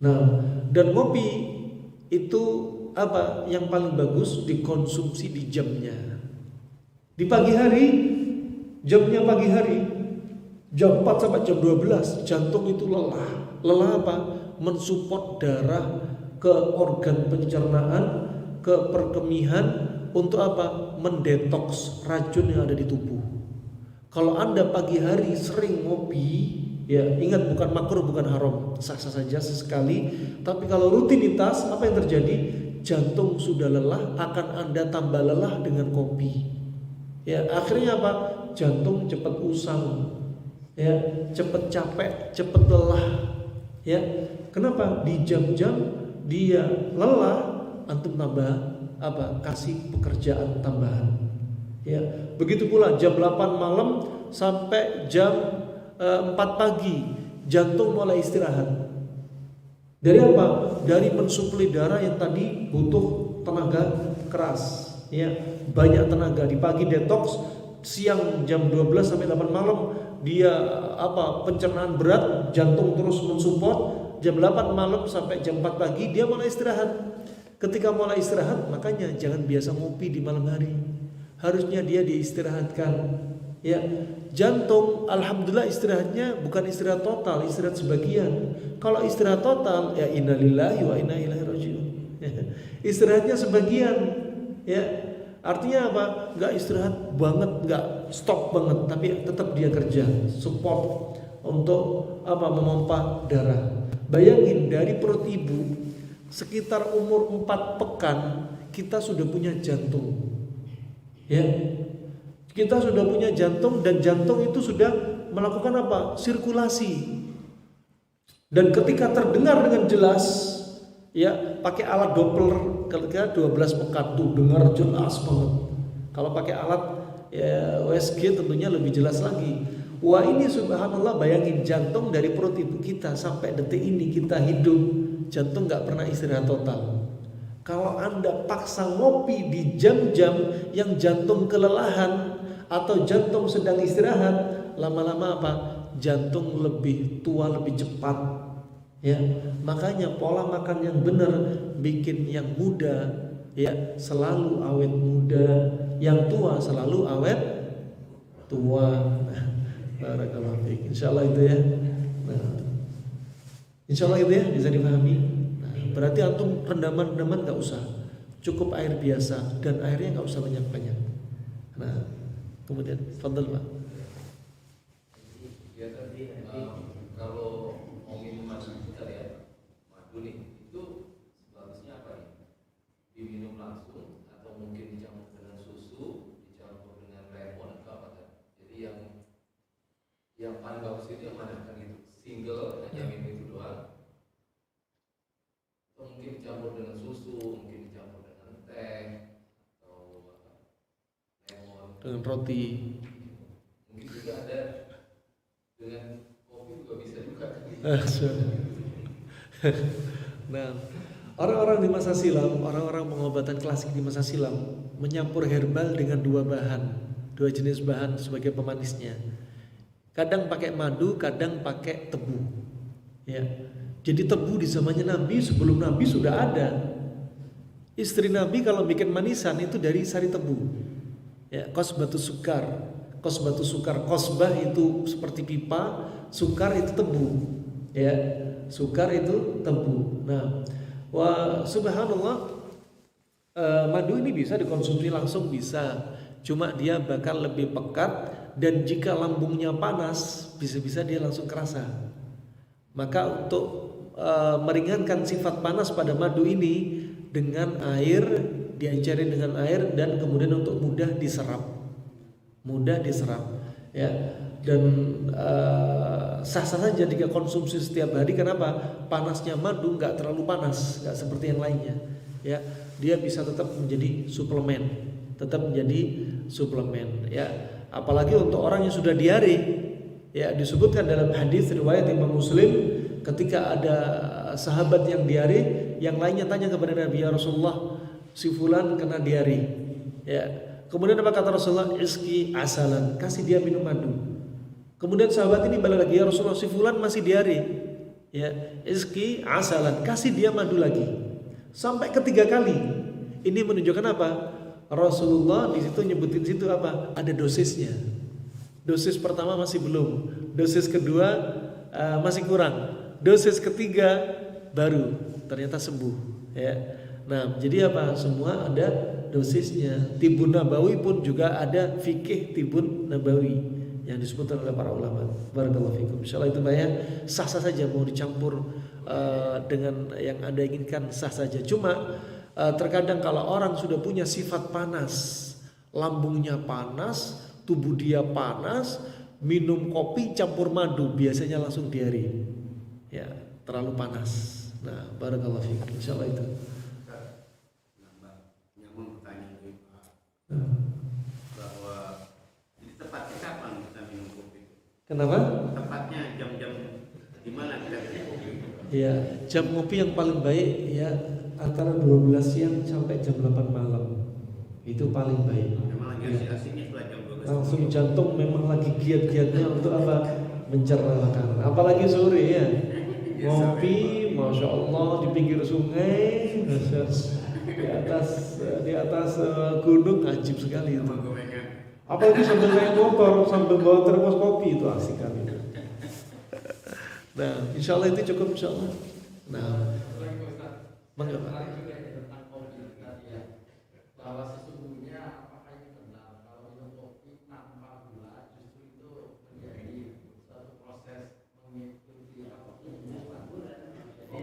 Nah, dan ngopi itu apa? Yang paling bagus dikonsumsi di jamnya. Di pagi hari, jamnya pagi hari, jam 4 sampai jam 12, jantung itu lelah. Lelah apa? Mensupport darah ke organ pencernaan, ke perkemihan untuk apa? Mendetoks racun yang ada di tubuh. Kalau Anda pagi hari sering ngopi, ya, ingat bukan makruh, bukan haram, sah-sah saja sesekali. Tapi kalau rutinitas, apa yang terjadi? Jantung sudah lelah, akan Anda tambah lelah dengan kopi. Ya, akhirnya apa? Jantung cepat usang, ya, cepat capek, cepat lelah, ya. Kenapa? Di jam-jam dia lelah, antum tambah apa? Kasih pekerjaan tambahan, ya. Begitu pula jam 8 malam sampai jam 4 pagi, jantung mulai istirahat. Dari apa? Dari mensuplai darah yang tadi butuh tenaga keras, ya, banyak tenaga. Di pagi detox, siang jam 12 sampai 8 malam dia apa? Pencernaan berat, jantung terus mensupport. Jam 8 malam sampai jam 4 pagi dia mulai istirahat. Ketika mulai istirahat, makanya jangan biasa ngopi di malam hari. Harusnya dia diistirahatkan, ya. Jantung alhamdulillah istirahatnya bukan istirahat total, istirahat sebagian. Kalau istirahat total, ya innalillahi wa inna ilaihi rajiun. Istirahatnya sebagian, ya. Artinya apa? Enggak istirahat banget, enggak stop banget, tapi tetap dia kerja, support untuk apa? Memompa darah. Bayangin dari perut ibu sekitar umur 4 pekan kita sudah punya jantung. Ya. Kita sudah punya jantung dan jantung itu sudah melakukan apa? Sirkulasi. Dan ketika terdengar dengan jelas, ya, pakai alat Doppler ketika 12 pekan tuh dengar jelas banget. Kalau pakai alat, ya, USG tentunya lebih jelas lagi. Wah, ini subhanallah, bayangin jantung dari perut ibu kita sampai detik ini kita hidup, jantung nggak pernah istirahat total. Kalau Anda paksa ngopi di jam-jam yang jantung kelelahan atau jantung sedang istirahat, lama-lama apa? Jantung lebih tua lebih cepat, ya. Makanya pola makan yang benar bikin yang muda, ya, selalu awet muda, yang tua selalu awet tua. Barakallahu fiik. Insyaallah itu ya. Nah, insyaallah itu ya bisa dipahami. Nah, berarti antum rendaman nggak usah, cukup air biasa dan airnya nggak usah banyak-banyak. Nah, kemudian fadhal Pak. Ya tadi kalau mau minuman kita ya madu nih itu bagusnya apa nih? Diminum langsung atau mungkin dicampur dengan susu, dicampur dengan lemon atau apa kan? Jadi yang paling bagus itu yang mana kan itu single yang ini itu doang atau mungkin dicampur dengan susu, mungkin dicampur dengan teh atau lemon Dengan roti. mungkin juga ada dengan kopi juga bisa juga. Nah, orang-orang di masa silam, orang-orang pengobatan klasik di masa silam menyampur herbal dengan dua jenis bahan sebagai pemanisnya. Kadang pakai madu, kadang pakai tebu. Ya. Jadi tebu di zamannya Nabi, sebelum Nabi sudah ada. Istri Nabi kalau bikin manisan itu dari sari tebu. Ya, kosbatu sukar. Kosbah itu seperti pipa, sukar itu tebu. Ya, sukar itu tebu. Nah, subhanallah, madu ini bisa dikonsumsi langsung bisa. Cuma dia bakal lebih pekat dan jika lambungnya panas bisa-bisa dia langsung kerasa. Maka untuk meringankan sifat panas pada madu ini dengan air, diancarin dengan air dan kemudian untuk mudah diserap ya. Dan sah-sah saja jika konsumsi setiap hari. Kenapa? Panasnya madu nggak terlalu panas, nggak seperti yang lainnya ya. Dia bisa tetap menjadi suplemen ya. Apalagi untuk orang yang sudah diare ya, disebutkan dalam hadis riwayat Imam Muslim ketika ada sahabat yang diare, yang lainnya tanya kepada Nabi, ya Rasulullah, si fulan kena diare ya. Kemudian apa kata Rasulullah? Iski asalan, kasih dia minum madu. Kemudian sahabat ini balik lagi, ya Rasulullah, si fulan masih diare ya. Iski asalan, kasih dia madu lagi. Sampai ketiga kali. Ini menunjukkan apa? Rasulullah di situ nyebutin situ apa? Ada dosisnya. Dosis pertama masih belum, dosis kedua masih kurang, dosis ketiga baru ternyata sembuh ya. Nah, jadi apa? Semua ada dosisnya. Tibun Nabawi pun juga ada fikih Tibun Nabawi yang disebutkan oleh para ulama. Barakallahu fikum. Insyaallah itu banyak sah-sah saja mau dicampur dengan yang Anda inginkan, sah saja. Cuma terkadang kalau orang sudah punya sifat panas, lambungnya panas, tubuh dia panas, minum kopi campur madu biasanya langsung diare. Ya, terlalu panas. Nah, barakallahu fikum. Insyaallah itu. Nyambung pertanyaan itu bahwa di tepatnya kapan kita minum kopi? Kenapa? Tepatnya jam-jam di mana kita minum kopi? Ya, jam ngopi yang paling baik ya antara 12 siang sampai jam 8 malam. Itu paling baik. Memang lagi asik-asiknya setelah jam 12. Langsung jantung memang lagi giat-giatnya untuk apa? Mencerna makanan. Apalagi sore ya. Ngopi, masya Allah di pinggir sungai, di atas gunung, ajib sekali itu. Apalagi sambil naik motor, sambil bawa termos kopi, itu asik kali. Nah, insya Allah itu cukup, insya Allah. Nah, mangga Pak. Bahwa sesungguhnya apakah ini benar kalau minum kopi tanpa gula justru itu menjadi suatu proses mengikuti tubuh. Jadi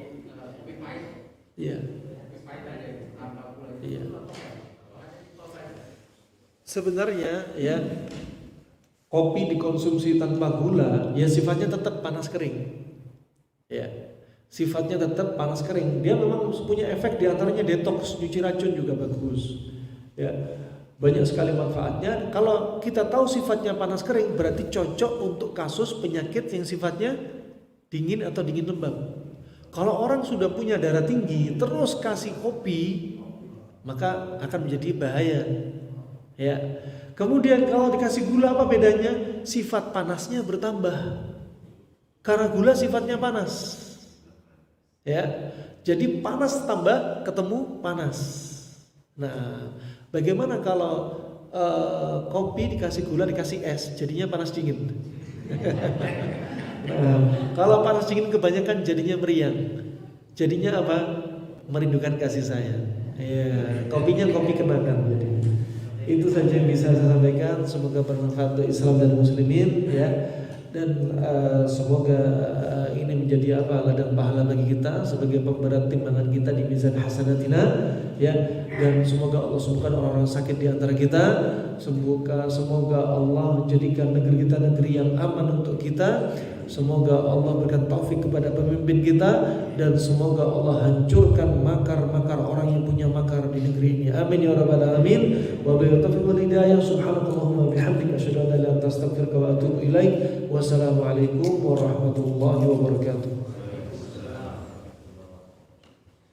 kopi pahit, Iya. kopi pahit aja tanpa gula itu. Iya. Apakah Sebenarnya ya kopi dikonsumsi tanpa gula ya sifatnya tetap panas kering. Ya. Sifatnya tetap panas kering. Dia memang punya efek, diantaranya detoks, nyuci racun juga bagus. Ya, banyak sekali manfaatnya. Kalau kita tahu sifatnya panas kering, berarti cocok untuk kasus penyakit yang sifatnya dingin atau dingin lembab. Kalau orang sudah punya darah tinggi, terus kasih kopi, maka akan menjadi bahaya. Ya. Kemudian kalau dikasih gula, apa bedanya? Sifat panasnya bertambah. Karena gula sifatnya panas. Ya, jadi panas tambah ketemu panas. Nah, bagaimana kalau kopi dikasih gula dikasih es, jadinya panas dingin. Nah, kalau panas dingin kebanyakan jadinya meriang. Jadinya apa? Merindukan kasih sayang. Ya, kopinya kopi kenangan. Jadi itu saja yang bisa saya sampaikan. Semoga bermanfaat untuk Islam dan muslimin ya. Dan semoga ini menjadi ladang pahala bagi kita sebagai pemberat timbangan kita di mizan hasanatina ya. Dan semoga Allah sembuhkan orang-orang sakit di antara kita. Semoga Allah jadikan negeri kita negeri yang aman untuk kita. Semoga Allah berikan taufik kepada pemimpin kita, dan semoga Allah hancurkan makar-makar orang yang punya makar di negeri ini. Amin ya rabbal alamin. Wa billahi taufiq wal hidayah. Subhanakallahumma wa bihamdika asyhadu an la ilaha illa anta astaghfiruka wa atubu ilaik. Wassalamualaikum warahmatullahi wabarakatuh.